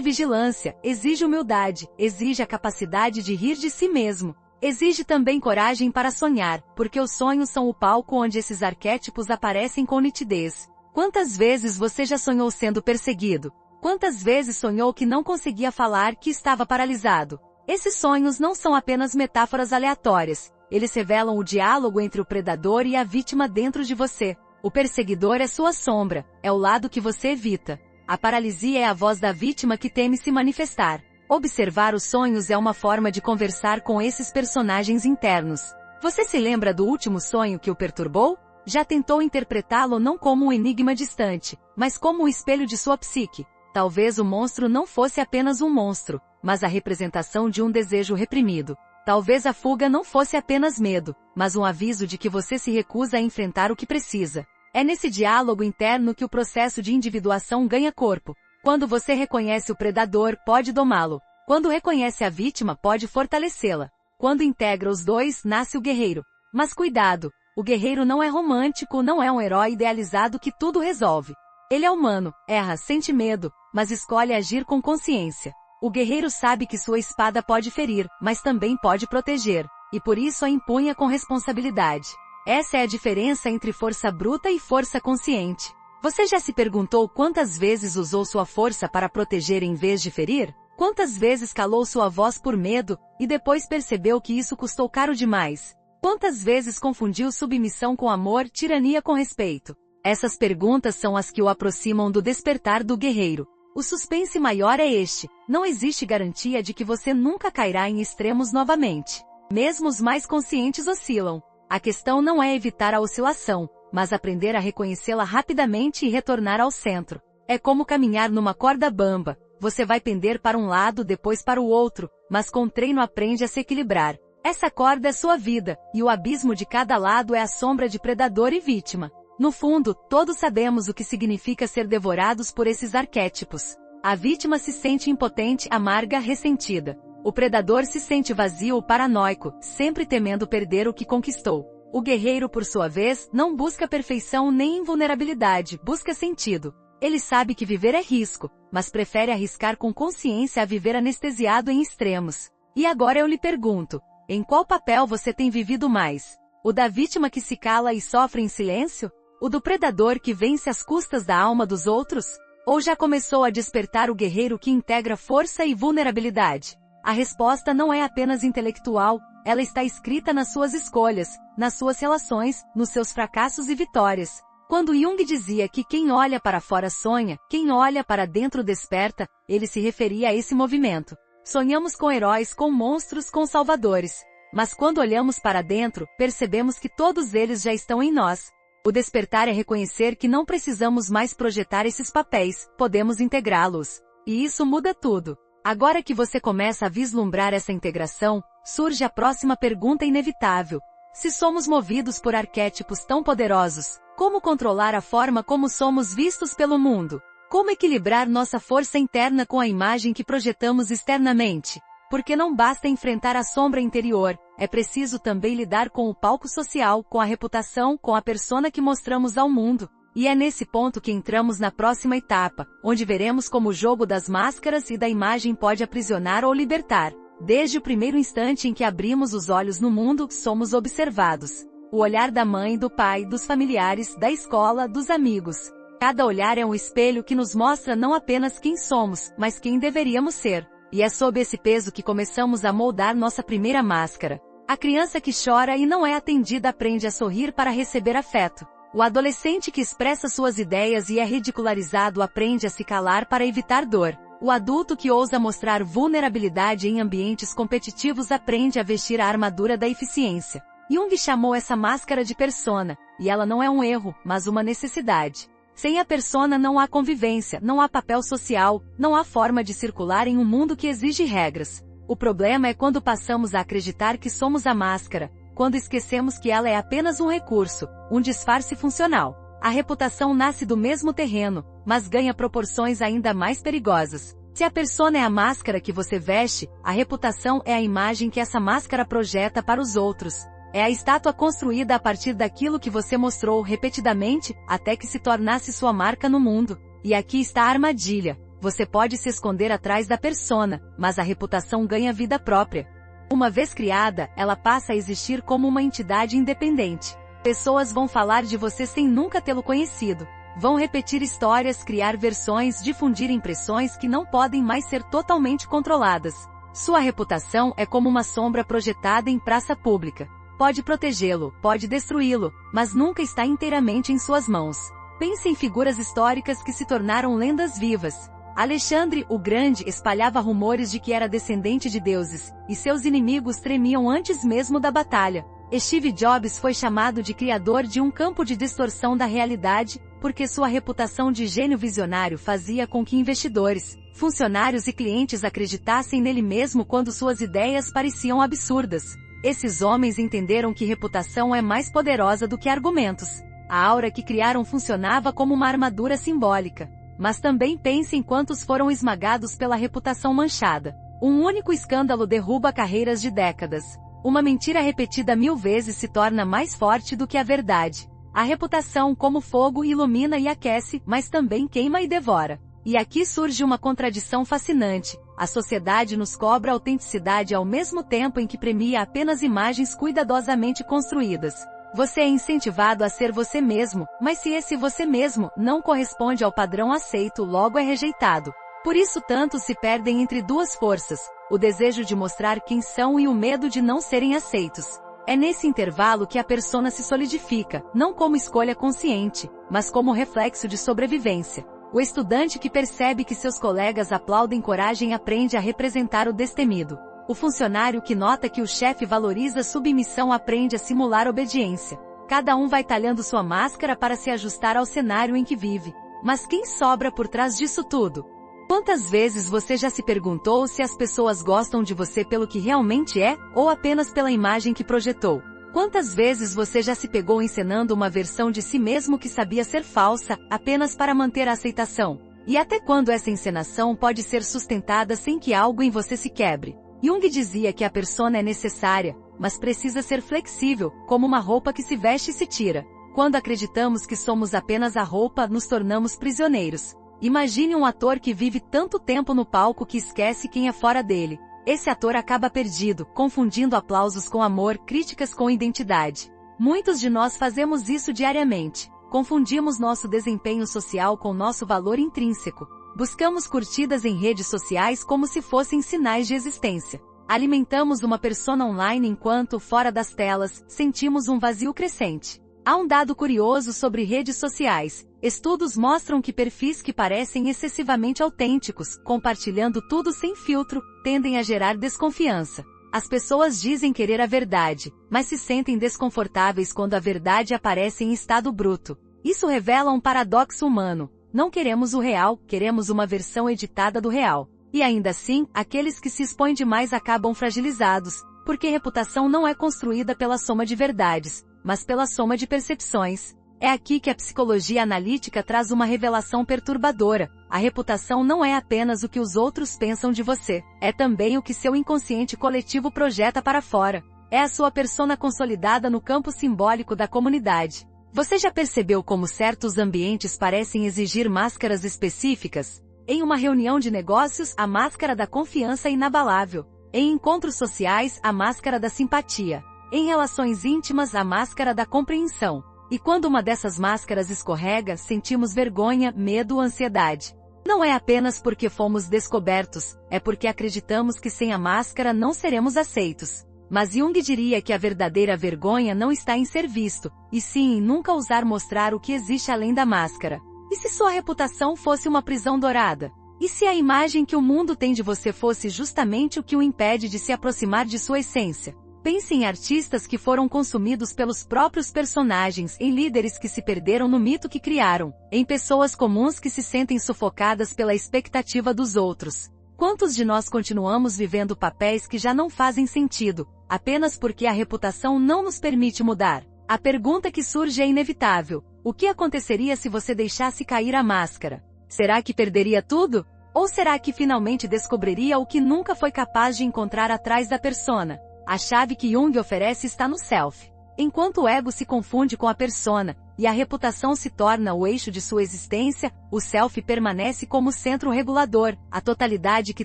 vigilância, exige humildade, exige a capacidade de rir de si mesmo. Exige também coragem para sonhar, porque os sonhos são o palco onde esses arquétipos aparecem com nitidez. Quantas vezes você já sonhou sendo perseguido? Quantas vezes sonhou que não conseguia falar, que estava paralisado? Esses sonhos não são apenas metáforas aleatórias. Eles revelam o diálogo entre o predador e a vítima dentro de você. O perseguidor é sua sombra, é o lado que você evita. A paralisia é a voz da vítima que teme se manifestar. Observar os sonhos é uma forma de conversar com esses personagens internos. Você se lembra do último sonho que o perturbou? Já tentou interpretá-lo não como um enigma distante, mas como um espelho de sua psique? Talvez o monstro não fosse apenas um monstro, mas a representação de um desejo reprimido. Talvez a fuga não fosse apenas medo, mas um aviso de que você se recusa a enfrentar o que precisa. É nesse diálogo interno que o processo de individuação ganha corpo. Quando você reconhece o predador, pode domá-lo. Quando reconhece a vítima, pode fortalecê-la. Quando integra os dois, nasce o guerreiro. Mas cuidado, o guerreiro não é romântico, não é um herói idealizado que tudo resolve. Ele é humano, erra, sente medo, mas escolhe agir com consciência. O guerreiro sabe que sua espada pode ferir, mas também pode proteger, e por isso a empunha com responsabilidade. Essa é a diferença entre força bruta e força consciente. Você já se perguntou quantas vezes usou sua força para proteger em vez de ferir? Quantas vezes calou sua voz por medo, e depois percebeu que isso custou caro demais? Quantas vezes confundiu submissão com amor, tirania com respeito? Essas perguntas são as que o aproximam do despertar do guerreiro. O suspense maior é este: não existe garantia de que você nunca cairá em extremos novamente. Mesmo os mais conscientes oscilam. A questão não é evitar a oscilação, mas aprender a reconhecê-la rapidamente e retornar ao centro. É como caminhar numa corda bamba. Você vai pender para um lado, depois para o outro, mas com treino aprende a se equilibrar. Essa corda é sua vida, e o abismo de cada lado é a sombra de predador e vítima. No fundo, todos sabemos o que significa ser devorados por esses arquétipos. A vítima se sente impotente, amarga, ressentida. O predador se sente vazio, paranoico, sempre temendo perder o que conquistou. O guerreiro, por sua vez, não busca perfeição nem invulnerabilidade, busca sentido. Ele sabe que viver é risco, mas prefere arriscar com consciência a viver anestesiado em extremos. E agora eu lhe pergunto, em qual papel você tem vivido mais? O da vítima que se cala e sofre em silêncio? O do predador que vence às custas da alma dos outros? Ou já começou a despertar o guerreiro que integra força e vulnerabilidade? A resposta não é apenas intelectual, ela está escrita nas suas escolhas, nas suas relações, nos seus fracassos e vitórias. Quando Jung dizia que quem olha para fora sonha, quem olha para dentro desperta, ele se referia a esse movimento. Sonhamos com heróis, com monstros, com salvadores. Mas quando olhamos para dentro, percebemos que todos eles já estão em nós. O despertar é reconhecer que não precisamos mais projetar esses papéis, podemos integrá-los. E isso muda tudo. Agora que você começa a vislumbrar essa integração, surge a próxima pergunta inevitável. Se somos movidos por arquétipos tão poderosos, como controlar a forma como somos vistos pelo mundo? Como equilibrar nossa força interna com a imagem que projetamos externamente? Porque não basta enfrentar a sombra interior, é preciso também lidar com o palco social, com a reputação, com a persona que mostramos ao mundo. E é nesse ponto que entramos na próxima etapa, onde veremos como o jogo das máscaras e da imagem pode aprisionar ou libertar. Desde o primeiro instante em que abrimos os olhos no mundo, somos observados. O olhar da mãe, do pai, dos familiares, da escola, dos amigos. Cada olhar é um espelho que nos mostra não apenas quem somos, mas quem deveríamos ser. E é sob esse peso que começamos a moldar nossa primeira máscara. A criança que chora e não é atendida aprende a sorrir para receber afeto. O adolescente que expressa suas ideias e é ridicularizado aprende a se calar para evitar dor. O adulto que ousa mostrar vulnerabilidade em ambientes competitivos aprende a vestir a armadura da eficiência. Jung chamou essa máscara de persona, e ela não é um erro, mas uma necessidade. Sem a persona não há convivência, não há papel social, não há forma de circular em um mundo que exige regras. O problema é quando passamos a acreditar que somos a máscara, quando esquecemos que ela é apenas um recurso, um disfarce funcional. A reputação nasce do mesmo terreno, mas ganha proporções ainda mais perigosas. Se a persona é a máscara que você veste, a reputação é a imagem que essa máscara projeta para os outros. É a estátua construída a partir daquilo que você mostrou repetidamente, até que se tornasse sua marca no mundo. E aqui está a armadilha. Você pode se esconder atrás da persona, mas a reputação ganha vida própria. Uma vez criada, ela passa a existir como uma entidade independente. Pessoas vão falar de você sem nunca tê-lo conhecido. Vão repetir histórias, criar versões, difundir impressões que não podem mais ser totalmente controladas. Sua reputação é como uma sombra projetada em praça pública. Pode protegê-lo, pode destruí-lo, mas nunca está inteiramente em suas mãos. Pense em figuras históricas que se tornaram lendas vivas. Alexandre o Grande espalhava rumores de que era descendente de deuses, e seus inimigos tremiam antes mesmo da batalha. Steve Jobs foi chamado de criador de um campo de distorção da realidade, porque sua reputação de gênio visionário fazia com que investidores, funcionários e clientes acreditassem nele mesmo quando suas ideias pareciam absurdas. Esses homens entenderam que reputação é mais poderosa do que argumentos. A aura que criaram funcionava como uma armadura simbólica. Mas também pense em quantos foram esmagados pela reputação manchada. Um único escândalo derruba carreiras de décadas. Uma mentira repetida 1000 vezes se torna mais forte do que a verdade. A reputação, como fogo, ilumina e aquece, mas também queima e devora. E aqui surge uma contradição fascinante. A sociedade nos cobra autenticidade ao mesmo tempo em que premia apenas imagens cuidadosamente construídas. Você é incentivado a ser você mesmo, mas se esse você mesmo não corresponde ao padrão aceito, logo é rejeitado. Por isso tantos se perdem entre duas forças, o desejo de mostrar quem são e o medo de não serem aceitos. É nesse intervalo que a persona se solidifica, não como escolha consciente, mas como reflexo de sobrevivência. O estudante que percebe que seus colegas aplaudem coragem aprende a representar o destemido. O funcionário que nota que o chefe valoriza submissão aprende a simular obediência. Cada um vai talhando sua máscara para se ajustar ao cenário em que vive. Mas quem sobra por trás disso tudo? Quantas vezes você já se perguntou se as pessoas gostam de você pelo que realmente é, ou apenas pela imagem que projetou? Quantas vezes você já se pegou encenando uma versão de si mesmo que sabia ser falsa, apenas para manter a aceitação? E até quando essa encenação pode ser sustentada sem que algo em você se quebre? Jung dizia que a persona é necessária, mas precisa ser flexível, como uma roupa que se veste e se tira. Quando acreditamos que somos apenas a roupa, nos tornamos prisioneiros. Imagine um ator que vive tanto tempo no palco que esquece quem é fora dele. Esse ator acaba perdido, confundindo aplausos com amor, críticas com identidade. Muitos de nós fazemos isso diariamente. Confundimos nosso desempenho social com nosso valor intrínseco. Buscamos curtidas em redes sociais como se fossem sinais de existência. Alimentamos uma persona online enquanto, fora das telas, sentimos um vazio crescente. Há um dado curioso sobre redes sociais. Estudos mostram que perfis que parecem excessivamente autênticos, compartilhando tudo sem filtro, tendem a gerar desconfiança. As pessoas dizem querer a verdade, mas se sentem desconfortáveis quando a verdade aparece em estado bruto. Isso revela um paradoxo humano. Não queremos o real, queremos uma versão editada do real. E ainda assim, aqueles que se expõem demais acabam fragilizados, porque reputação não é construída pela soma de verdades, mas pela soma de percepções. É aqui que a psicologia analítica traz uma revelação perturbadora. A reputação não é apenas o que os outros pensam de você, é também o que seu inconsciente coletivo projeta para fora. É a sua persona consolidada no campo simbólico da comunidade. Você já percebeu como certos ambientes parecem exigir máscaras específicas? Em uma reunião de negócios, a máscara da confiança é inabalável. Em encontros sociais, a máscara da simpatia. Em relações íntimas, a máscara da compreensão. E quando uma dessas máscaras escorrega, sentimos vergonha, medo, ansiedade. Não é apenas porque fomos descobertos, é porque acreditamos que sem a máscara não seremos aceitos. Mas Jung diria que a verdadeira vergonha não está em ser visto, e sim em nunca ousar mostrar o que existe além da máscara. E se sua reputação fosse uma prisão dourada? E se a imagem que o mundo tem de você fosse justamente o que o impede de se aproximar de sua essência? Pense em artistas que foram consumidos pelos próprios personagens, em líderes que se perderam no mito que criaram, em pessoas comuns que se sentem sufocadas pela expectativa dos outros. Quantos de nós continuamos vivendo papéis que já não fazem sentido, apenas porque a reputação não nos permite mudar? A pergunta que surge é inevitável: O que aconteceria se você deixasse cair a máscara? Será que perderia tudo? Ou será que finalmente descobriria o que nunca foi capaz de encontrar atrás da persona? A chave que Jung oferece está no self. Enquanto o ego se confunde com a persona, e a reputação se torna o eixo de sua existência, o self permanece como centro regulador, a totalidade que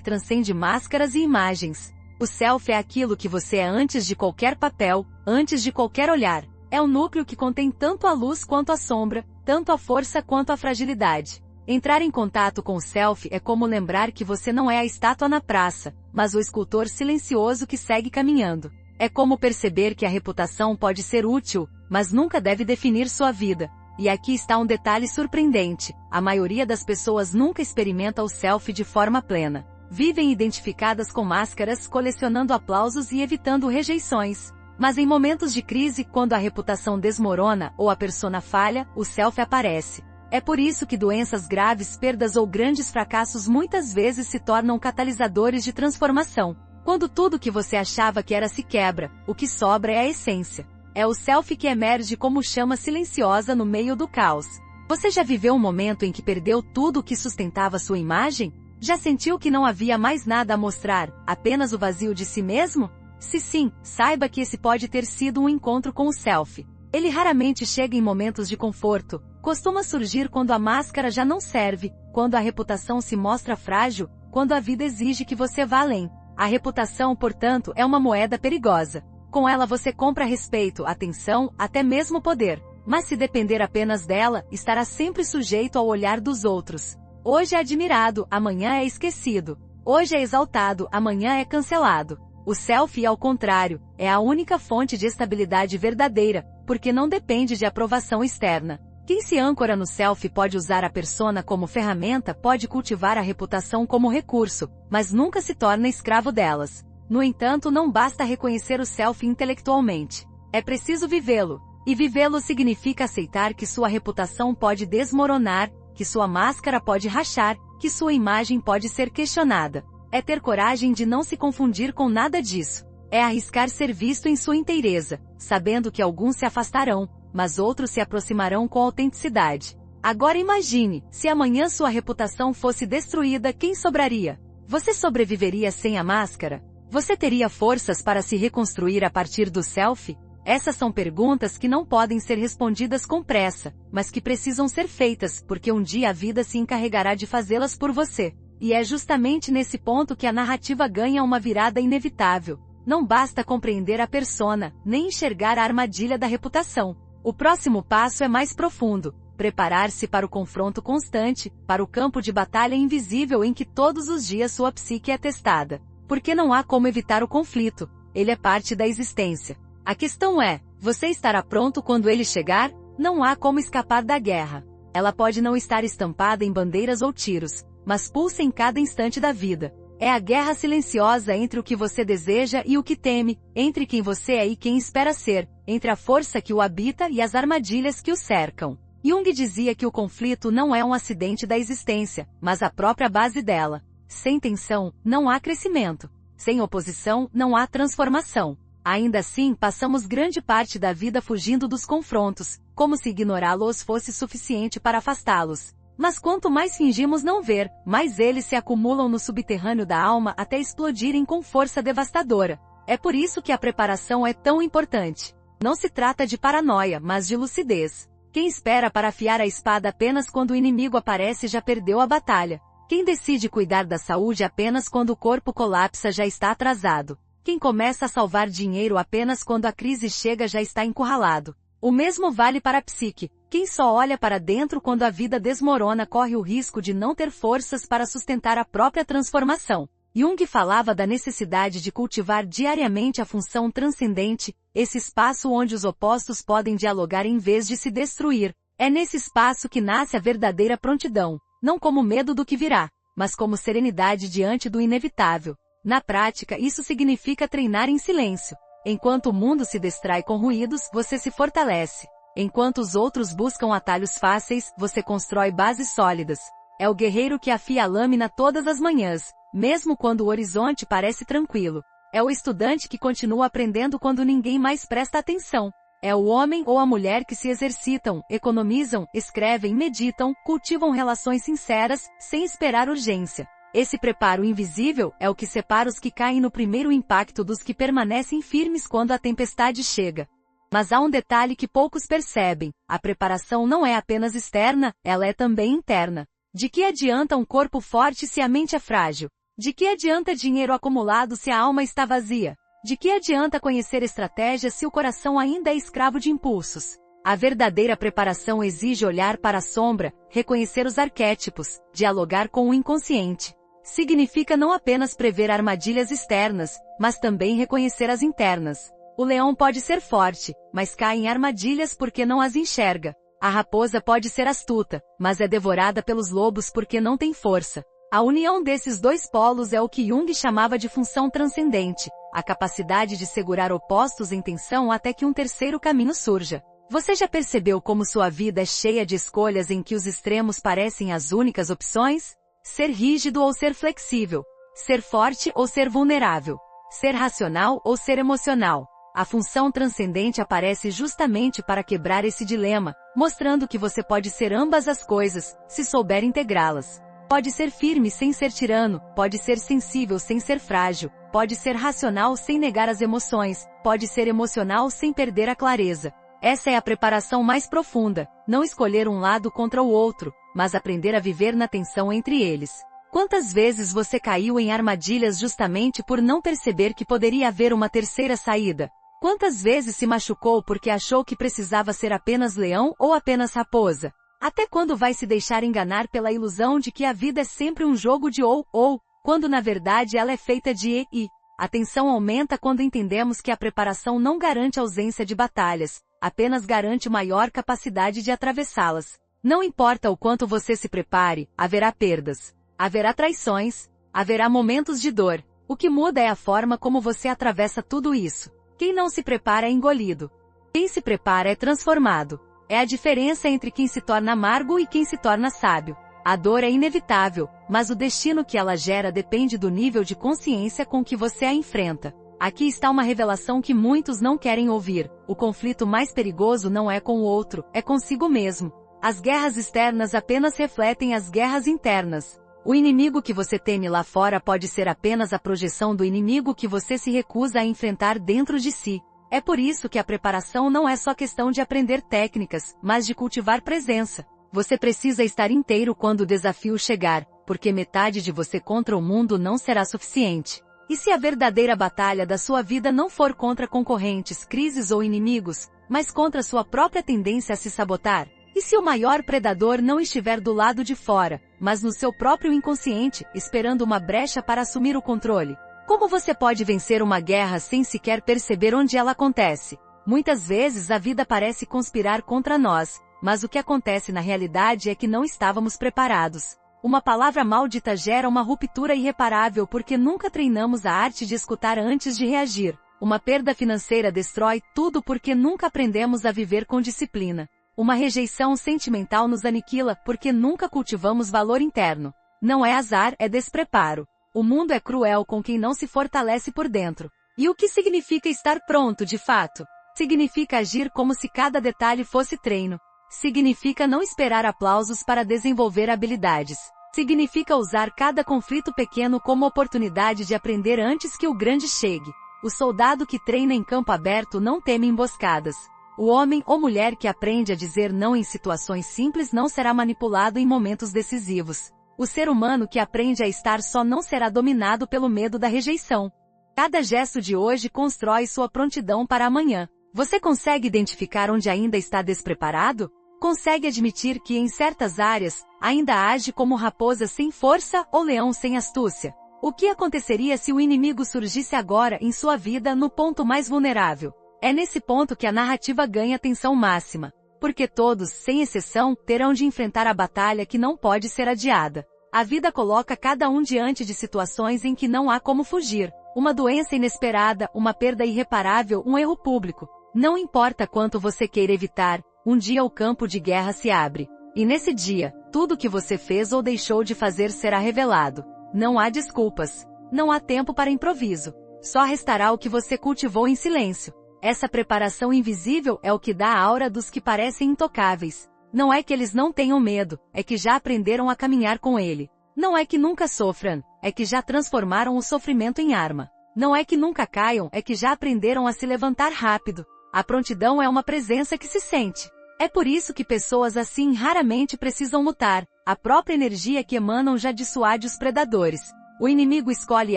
transcende máscaras e imagens. O self é aquilo que você é antes de qualquer papel, antes de qualquer olhar. É o núcleo que contém tanto a luz quanto a sombra, tanto a força quanto a fragilidade. Entrar em contato com o self é como lembrar que você não é a estátua na praça, mas o escultor silencioso que segue caminhando. É como perceber que a reputação pode ser útil, mas nunca deve definir sua vida. E aqui está um detalhe surpreendente: a maioria das pessoas nunca experimenta o self de forma plena. Vivem identificadas com máscaras, colecionando aplausos e evitando rejeições. Mas em momentos de crise, quando a reputação desmorona ou a persona falha, o self aparece. É por isso que doenças graves, perdas ou grandes fracassos muitas vezes se tornam catalisadores de transformação. Quando tudo que você achava que era se quebra, o que sobra é a essência. É o self que emerge como chama silenciosa no meio do caos. Você já viveu um momento em que perdeu tudo o que sustentava sua imagem? Já sentiu que não havia mais nada a mostrar, apenas o vazio de si mesmo? Se sim, saiba que esse pode ter sido um encontro com o self. Ele raramente chega em momentos de conforto, costuma surgir quando a máscara já não serve, quando a reputação se mostra frágil, quando a vida exige que você vá além. A reputação, portanto, é uma moeda perigosa. Com ela você compra respeito, atenção, até mesmo poder. Mas se depender apenas dela, estará sempre sujeito ao olhar dos outros. Hoje é admirado, amanhã é esquecido. Hoje é exaltado, amanhã é cancelado. O self, ao contrário, é a única fonte de estabilidade verdadeira, porque não depende de aprovação externa. Quem se âncora no self pode usar a persona como ferramenta, pode cultivar a reputação como recurso, mas nunca se torna escravo delas. No entanto, não basta reconhecer o self intelectualmente. É preciso vivê-lo. E vivê-lo significa aceitar que sua reputação pode desmoronar, que sua máscara pode rachar, que sua imagem pode ser questionada. É ter coragem de não se confundir com nada disso. É arriscar ser visto em sua inteireza, sabendo que alguns se afastarão, mas outros se aproximarão com autenticidade. Agora imagine, se amanhã sua reputação fosse destruída, quem sobraria? Você sobreviveria sem a máscara? Você teria forças para se reconstruir a partir do self? Essas são perguntas que não podem ser respondidas com pressa, mas que precisam ser feitas, porque um dia a vida se encarregará de fazê-las por você. E é justamente nesse ponto que a narrativa ganha uma virada inevitável. Não basta compreender a persona, nem enxergar a armadilha da reputação. O próximo passo é mais profundo: preparar-se para o confronto constante, para o campo de batalha invisível em que todos os dias sua psique é testada. Porque não há como evitar o conflito, ele é parte da existência. A questão é, você estará pronto quando ele chegar? Não há como escapar da guerra. Ela pode não estar estampada em bandeiras ou tiros, mas pulsa em cada instante da vida. É a guerra silenciosa entre o que você deseja e o que teme, entre quem você é e quem espera ser, entre a força que o habita e as armadilhas que o cercam. Jung dizia que o conflito não é um acidente da existência, mas a própria base dela. Sem tensão, não há crescimento. Sem oposição, não há transformação. Ainda assim, passamos grande parte da vida fugindo dos confrontos, como se ignorá-los fosse suficiente para afastá-los. Mas quanto mais fingimos não ver, mais eles se acumulam no subterrâneo da alma até explodirem com força devastadora. É por isso que a preparação é tão importante. Não se trata de paranoia, mas de lucidez. Quem espera para afiar a espada apenas quando o inimigo aparece já perdeu a batalha. Quem decide cuidar da saúde apenas quando o corpo colapsa já está atrasado. Quem começa a salvar dinheiro apenas quando a crise chega já está encurralado. O mesmo vale para a psique. Quem só olha para dentro quando a vida desmorona corre o risco de não ter forças para sustentar a própria transformação. Jung falava da necessidade de cultivar diariamente a função transcendente, esse espaço onde os opostos podem dialogar em vez de se destruir. É nesse espaço que nasce a verdadeira prontidão, não como medo do que virá, mas como serenidade diante do inevitável. Na prática, isso significa treinar em silêncio. Enquanto o mundo se distrai com ruídos, você se fortalece. Enquanto os outros buscam atalhos fáceis, você constrói bases sólidas. É o guerreiro que afia a lâmina todas as manhãs, mesmo quando o horizonte parece tranquilo. É o estudante que continua aprendendo quando ninguém mais presta atenção. É o homem ou a mulher que se exercitam, economizam, escrevem, meditam, cultivam relações sinceras, sem esperar urgência. Esse preparo invisível é o que separa os que caem no primeiro impacto dos que permanecem firmes quando a tempestade chega. Mas há um detalhe que poucos percebem: a preparação não é apenas externa, ela é também interna. De que adianta um corpo forte se a mente é frágil? De que adianta dinheiro acumulado se a alma está vazia? De que adianta conhecer estratégias se o coração ainda é escravo de impulsos? A verdadeira preparação exige olhar para a sombra, reconhecer os arquétipos, dialogar com o inconsciente. Significa não apenas prever armadilhas externas, mas também reconhecer as internas. O leão pode ser forte, mas cai em armadilhas porque não as enxerga. A raposa pode ser astuta, mas é devorada pelos lobos porque não tem força. A união desses dois polos é o que Jung chamava de função transcendente, a capacidade de segurar opostos em tensão até que um terceiro caminho surja. Você já percebeu como sua vida é cheia de escolhas em que os extremos parecem as únicas opções? Ser rígido ou ser flexível? Ser forte ou ser vulnerável? Ser racional ou ser emocional? A função transcendente aparece justamente para quebrar esse dilema, mostrando que você pode ser ambas as coisas, se souber integrá-las. Pode ser firme sem ser tirano, pode ser sensível sem ser frágil, pode ser racional sem negar as emoções, pode ser emocional sem perder a clareza. Essa é a preparação mais profunda, não escolher um lado contra o outro, mas aprender a viver na tensão entre eles. Quantas vezes você caiu em armadilhas justamente por não perceber que poderia haver uma terceira saída? Quantas vezes se machucou porque achou que precisava ser apenas leão ou apenas raposa? Até quando vai se deixar enganar pela ilusão de que a vida é sempre um jogo de ou, quando na verdade ela é feita de e? A tensão aumenta quando entendemos que a preparação não garante ausência de batalhas, apenas garante maior capacidade de atravessá-las. Não importa o quanto você se prepare, haverá perdas. Haverá traições. Haverá momentos de dor. O que muda é a forma como você atravessa tudo isso. Quem não se prepara é engolido. Quem se prepara é transformado. É a diferença entre quem se torna amargo e quem se torna sábio. A dor é inevitável, mas o destino que ela gera depende do nível de consciência com que você a enfrenta. Aqui está uma revelação que muitos não querem ouvir. O conflito mais perigoso não é com o outro, é consigo mesmo. As guerras externas apenas refletem as guerras internas. O inimigo que você teme lá fora pode ser apenas a projeção do inimigo que você se recusa a enfrentar dentro de si. É por isso que a preparação não é só questão de aprender técnicas, mas de cultivar presença. Você precisa estar inteiro quando o desafio chegar, porque metade de você contra o mundo não será suficiente. E se a verdadeira batalha da sua vida não for contra concorrentes, crises ou inimigos, mas contra sua própria tendência a se sabotar? E se o maior predador não estiver do lado de fora, mas no seu próprio inconsciente, esperando uma brecha para assumir o controle? Como você pode vencer uma guerra sem sequer perceber onde ela acontece? Muitas vezes a vida parece conspirar contra nós, mas o que acontece na realidade é que não estávamos preparados. Uma palavra maldita gera uma ruptura irreparável porque nunca treinamos a arte de escutar antes de reagir. Uma perda financeira destrói tudo porque nunca aprendemos a viver com disciplina. Uma rejeição sentimental nos aniquila porque nunca cultivamos valor interno. Não é azar, é despreparo. O mundo é cruel com quem não se fortalece por dentro. E o que significa estar pronto de fato? Significa agir como se cada detalhe fosse treino. Significa não esperar aplausos para desenvolver habilidades. Significa usar cada conflito pequeno como oportunidade de aprender antes que o grande chegue. O soldado que treina em campo aberto não teme emboscadas. O homem ou mulher que aprende a dizer não em situações simples não será manipulado em momentos decisivos. O ser humano que aprende a estar só não será dominado pelo medo da rejeição. Cada gesto de hoje constrói sua prontidão para amanhã. Você consegue identificar onde ainda está despreparado? Consegue admitir que em certas áreas, ainda age como raposa sem força ou leão sem astúcia? O que aconteceria se o inimigo surgisse agora em sua vida no ponto mais vulnerável? É nesse ponto que a narrativa ganha tensão máxima. Porque todos, sem exceção, terão de enfrentar a batalha que não pode ser adiada. A vida coloca cada um diante de situações em que não há como fugir. Uma doença inesperada, uma perda irreparável, um erro público. Não importa quanto você queira evitar, um dia o campo de guerra se abre. E nesse dia, tudo que você fez ou deixou de fazer será revelado. Não há desculpas. Não há tempo para improviso. Só restará o que você cultivou em silêncio. Essa preparação invisível é o que dá a aura dos que parecem intocáveis. Não é que eles não tenham medo, é que já aprenderam a caminhar com ele. Não é que nunca sofram, é que já transformaram o sofrimento em arma. Não é que nunca caiam, é que já aprenderam a se levantar rápido. A prontidão é uma presença que se sente. É por isso que pessoas assim raramente precisam lutar. A própria energia que emanam já dissuade os predadores. O inimigo escolhe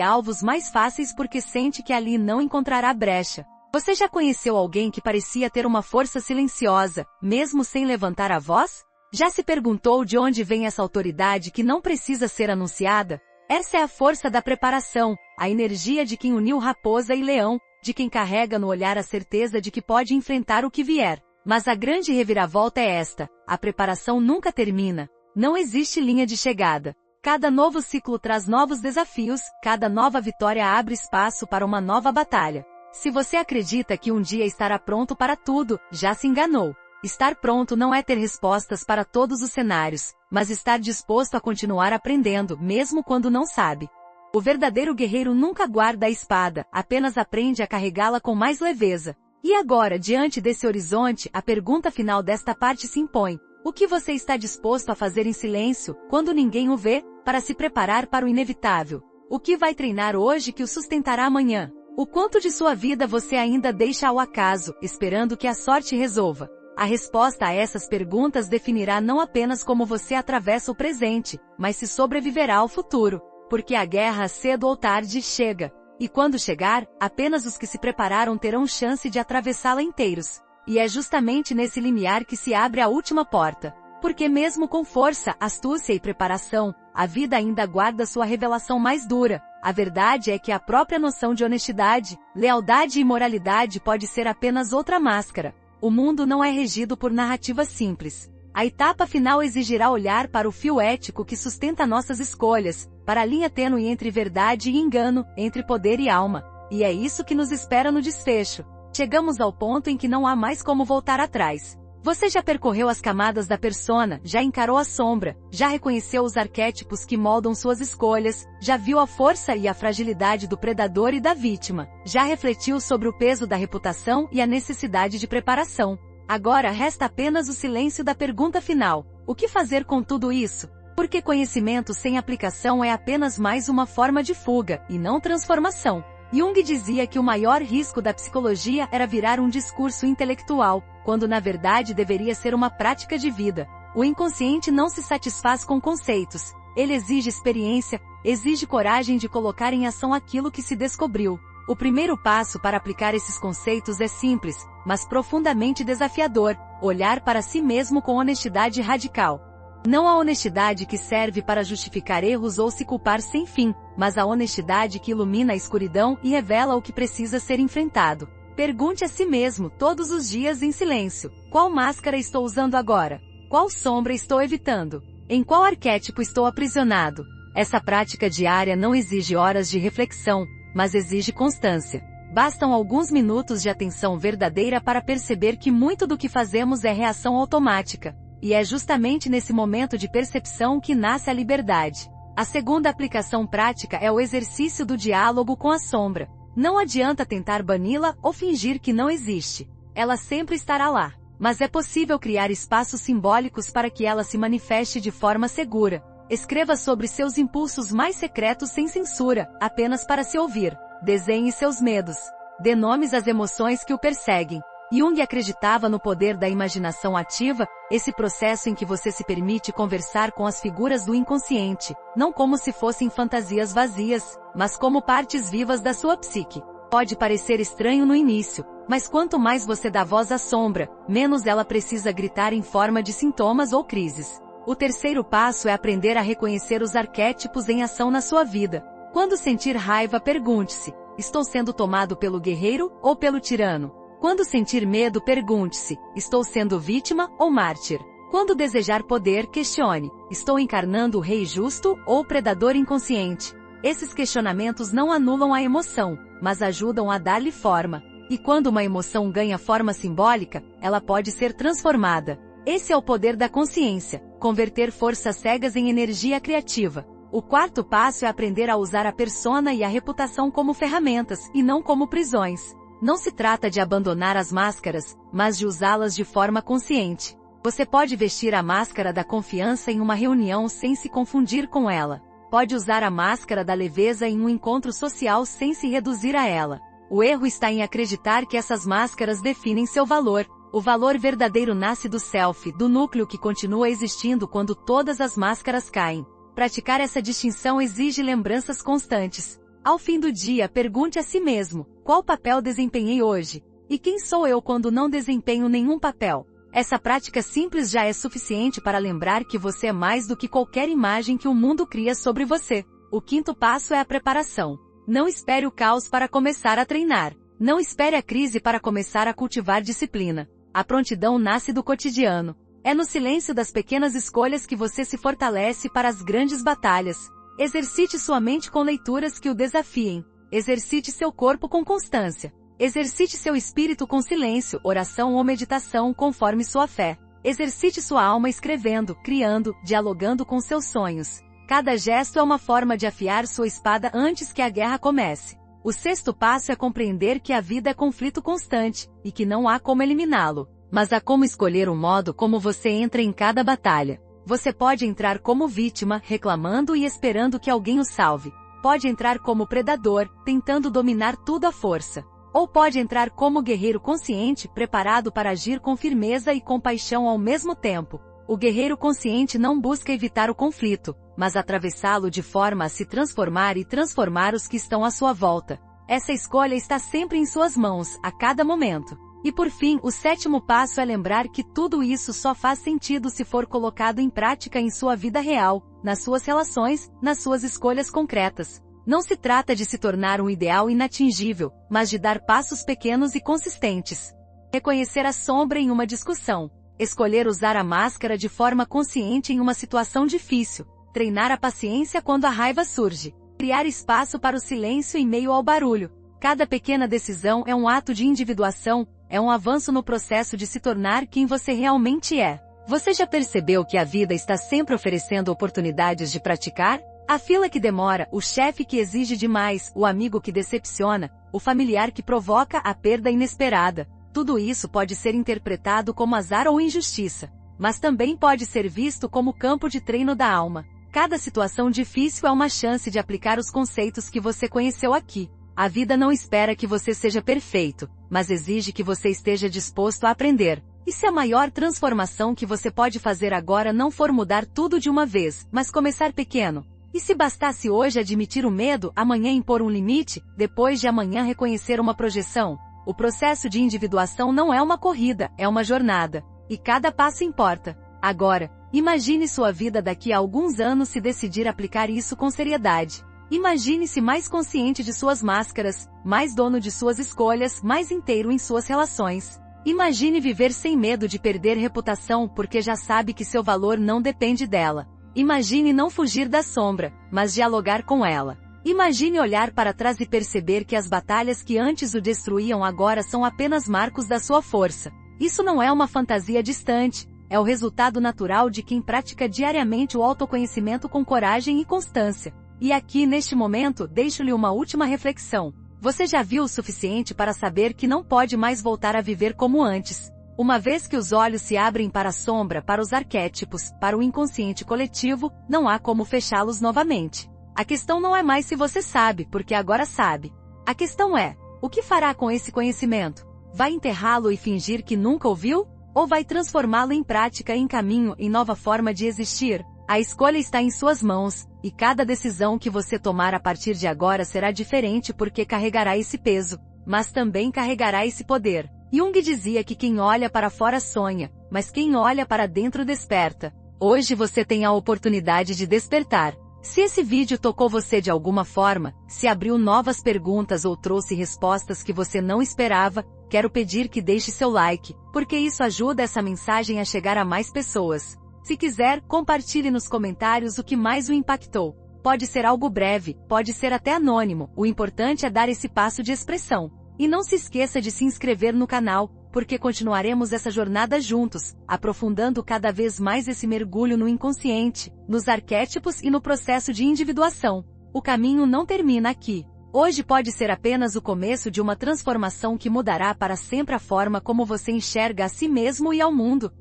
alvos mais fáceis porque sente que ali não encontrará brecha. Você já conheceu alguém que parecia ter uma força silenciosa, mesmo sem levantar a voz? Já se perguntou de onde vem essa autoridade que não precisa ser anunciada? Essa é a força da preparação, a energia de quem uniu raposa e leão, de quem carrega no olhar a certeza de que pode enfrentar o que vier. Mas a grande reviravolta é esta: a preparação nunca termina. Não existe linha de chegada. Cada novo ciclo traz novos desafios, cada nova vitória abre espaço para uma nova batalha. Se você acredita que um dia estará pronto para tudo, já se enganou. Estar pronto não é ter respostas para todos os cenários, mas estar disposto a continuar aprendendo, mesmo quando não sabe. O verdadeiro guerreiro nunca guarda a espada, apenas aprende a carregá-la com mais leveza. E agora, diante desse horizonte, a pergunta final desta parte se impõe. O que você está disposto a fazer em silêncio, quando ninguém o vê, para se preparar para o inevitável? O que vai treinar hoje que o sustentará amanhã? O quanto de sua vida você ainda deixa ao acaso, esperando que a sorte resolva? A resposta a essas perguntas definirá não apenas como você atravessa o presente, mas se sobreviverá ao futuro. Porque a guerra, cedo ou tarde, chega. E quando chegar, apenas os que se prepararam terão chance de atravessá-la inteiros. E é justamente nesse limiar que se abre a última porta. Porque mesmo com força, astúcia e preparação, a vida ainda guarda sua revelação mais dura. A verdade é que a própria noção de honestidade, lealdade e moralidade pode ser apenas outra máscara. O mundo não é regido por narrativas simples. A etapa final exigirá olhar para o fio ético que sustenta nossas escolhas, para a linha tênue entre verdade e engano, entre poder e alma. E é isso que nos espera no desfecho. Chegamos ao ponto em que não há mais como voltar atrás. Você já percorreu as camadas da persona, já encarou a sombra, já reconheceu os arquétipos que moldam suas escolhas, já viu a força e a fragilidade do predador e da vítima, já refletiu sobre o peso da reputação e a necessidade de preparação. Agora resta apenas o silêncio da pergunta final. O que fazer com tudo isso? Porque conhecimento sem aplicação é apenas mais uma forma de fuga, e não transformação. Jung dizia que o maior risco da psicologia era virar um discurso intelectual, quando na verdade deveria ser uma prática de vida. O inconsciente não se satisfaz com conceitos. Ele exige experiência, exige coragem de colocar em ação aquilo que se descobriu. O primeiro passo para aplicar esses conceitos é simples, mas profundamente desafiador: olhar para si mesmo com honestidade radical. Não a honestidade que serve para justificar erros ou se culpar sem fim, mas a honestidade que ilumina a escuridão e revela o que precisa ser enfrentado. Pergunte a si mesmo todos os dias em silêncio: qual máscara estou usando agora? Qual sombra estou evitando? Em qual arquétipo estou aprisionado? Essa prática diária não exige horas de reflexão, mas exige constância. Bastam alguns minutos de atenção verdadeira para perceber que muito do que fazemos é reação automática. E é justamente nesse momento de percepção que nasce a liberdade. A segunda aplicação prática é o exercício do diálogo com a sombra. Não adianta tentar bani-la ou fingir que não existe. Ela sempre estará lá. Mas é possível criar espaços simbólicos para que ela se manifeste de forma segura. Escreva sobre seus impulsos mais secretos sem censura, apenas para se ouvir. Desenhe seus medos. Dê nomes às emoções que o perseguem. Jung acreditava no poder da imaginação ativa, esse processo em que você se permite conversar com as figuras do inconsciente, não como se fossem fantasias vazias, mas como partes vivas da sua psique. Pode parecer estranho no início, mas quanto mais você dá voz à sombra, menos ela precisa gritar em forma de sintomas ou crises. O terceiro passo é aprender a reconhecer os arquétipos em ação na sua vida. Quando sentir raiva, pergunte-se: estou sendo tomado pelo guerreiro ou pelo tirano? Quando sentir medo, pergunte-se: estou sendo vítima ou mártir? Quando desejar poder, questione: estou encarnando o rei justo ou o predador inconsciente? Esses questionamentos não anulam a emoção, mas ajudam a dar-lhe forma. E quando uma emoção ganha forma simbólica, ela pode ser transformada. Esse é o poder da consciência: converter forças cegas em energia criativa. O quarto passo é aprender a usar a persona e a reputação como ferramentas, e não como prisões. Não se trata de abandonar as máscaras, mas de usá-las de forma consciente. Você pode vestir a máscara da confiança em uma reunião sem se confundir com ela. Pode usar a máscara da leveza em um encontro social sem se reduzir a ela. O erro está em acreditar que essas máscaras definem seu valor. O valor verdadeiro nasce do self, do núcleo que continua existindo quando todas as máscaras caem. Praticar essa distinção exige lembranças constantes. Ao fim do dia, pergunte a si mesmo: qual papel desempenhei hoje? E quem sou eu quando não desempenho nenhum papel? Essa prática simples já é suficiente para lembrar que você é mais do que qualquer imagem que o mundo cria sobre você. O quinto passo é a preparação. Não espere o caos para começar a treinar. Não espere a crise para começar a cultivar disciplina. A prontidão nasce do cotidiano. É no silêncio das pequenas escolhas que você se fortalece para as grandes batalhas. Exercite sua mente com leituras que o desafiem. Exercite seu corpo com constância. Exercite seu espírito com silêncio, oração ou meditação conforme sua fé. Exercite sua alma escrevendo, criando, dialogando com seus sonhos. Cada gesto é uma forma de afiar sua espada antes que a guerra comece. O sexto passo é compreender que a vida é conflito constante, e que não há como eliminá-lo. Mas há como escolher o modo como você entra em cada batalha. Você pode entrar como vítima, reclamando e esperando que alguém o salve. Pode entrar como predador, tentando dominar tudo à força. Ou pode entrar como guerreiro consciente, preparado para agir com firmeza e compaixão ao mesmo tempo. O guerreiro consciente não busca evitar o conflito, mas atravessá-lo de forma a se transformar e transformar os que estão à sua volta. Essa escolha está sempre em suas mãos, a cada momento. E por fim, o sétimo passo é lembrar que tudo isso só faz sentido se for colocado em prática em sua vida real, nas suas relações, nas suas escolhas concretas. Não se trata de se tornar um ideal inatingível, mas de dar passos pequenos e consistentes. Reconhecer a sombra em uma discussão. Escolher usar a máscara de forma consciente em uma situação difícil. Treinar a paciência quando a raiva surge. Criar espaço para o silêncio em meio ao barulho. Cada pequena decisão é um ato de individuação, é um avanço no processo de se tornar quem você realmente é. Você já percebeu que a vida está sempre oferecendo oportunidades de praticar? A fila que demora, o chefe que exige demais, o amigo que decepciona, o familiar que provoca a perda inesperada. Tudo isso pode ser interpretado como azar ou injustiça, mas também pode ser visto como campo de treino da alma. Cada situação difícil é uma chance de aplicar os conceitos que você conheceu aqui. A vida não espera que você seja perfeito, mas exige que você esteja disposto a aprender. E se a maior transformação que você pode fazer agora não for mudar tudo de uma vez, mas começar pequeno? E se bastasse hoje admitir o medo, amanhã impor um limite, depois de amanhã reconhecer uma projeção? O processo de individuação não é uma corrida, é uma jornada. E cada passo importa. Agora, imagine sua vida daqui a alguns anos se decidir aplicar isso com seriedade. Imagine-se mais consciente de suas máscaras, mais dono de suas escolhas, mais inteiro em suas relações. Imagine viver sem medo de perder reputação porque já sabe que seu valor não depende dela. Imagine não fugir da sombra, mas dialogar com ela. Imagine olhar para trás e perceber que as batalhas que antes o destruíam agora são apenas marcos da sua força. Isso não é uma fantasia distante, é o resultado natural de quem pratica diariamente o autoconhecimento com coragem e constância. E aqui neste momento, deixo-lhe uma última reflexão. Você já viu o suficiente para saber que não pode mais voltar a viver como antes. Uma vez que os olhos se abrem para a sombra, para os arquétipos, para o inconsciente coletivo, não há como fechá-los novamente. A questão não é mais se você sabe, porque agora sabe. A questão é, o que fará com esse conhecimento? Vai enterrá-lo e fingir que nunca ouviu? Ou vai transformá-lo em prática, em caminho, em nova forma de existir? A escolha está em suas mãos, e cada decisão que você tomar a partir de agora será diferente porque carregará esse peso, mas também carregará esse poder. Jung dizia que quem olha para fora sonha, mas quem olha para dentro desperta. Hoje você tem a oportunidade de despertar. Se esse vídeo tocou você de alguma forma, se abriu novas perguntas ou trouxe respostas que você não esperava, quero pedir que deixe seu like, porque isso ajuda essa mensagem a chegar a mais pessoas. Se quiser, compartilhe nos comentários o que mais o impactou. Pode ser algo breve, pode ser até anônimo, o importante é dar esse passo de expressão. E não se esqueça de se inscrever no canal, porque continuaremos essa jornada juntos, aprofundando cada vez mais esse mergulho no inconsciente, nos arquétipos e no processo de individuação. O caminho não termina aqui. Hoje pode ser apenas o começo de uma transformação que mudará para sempre a forma como você enxerga a si mesmo e ao mundo.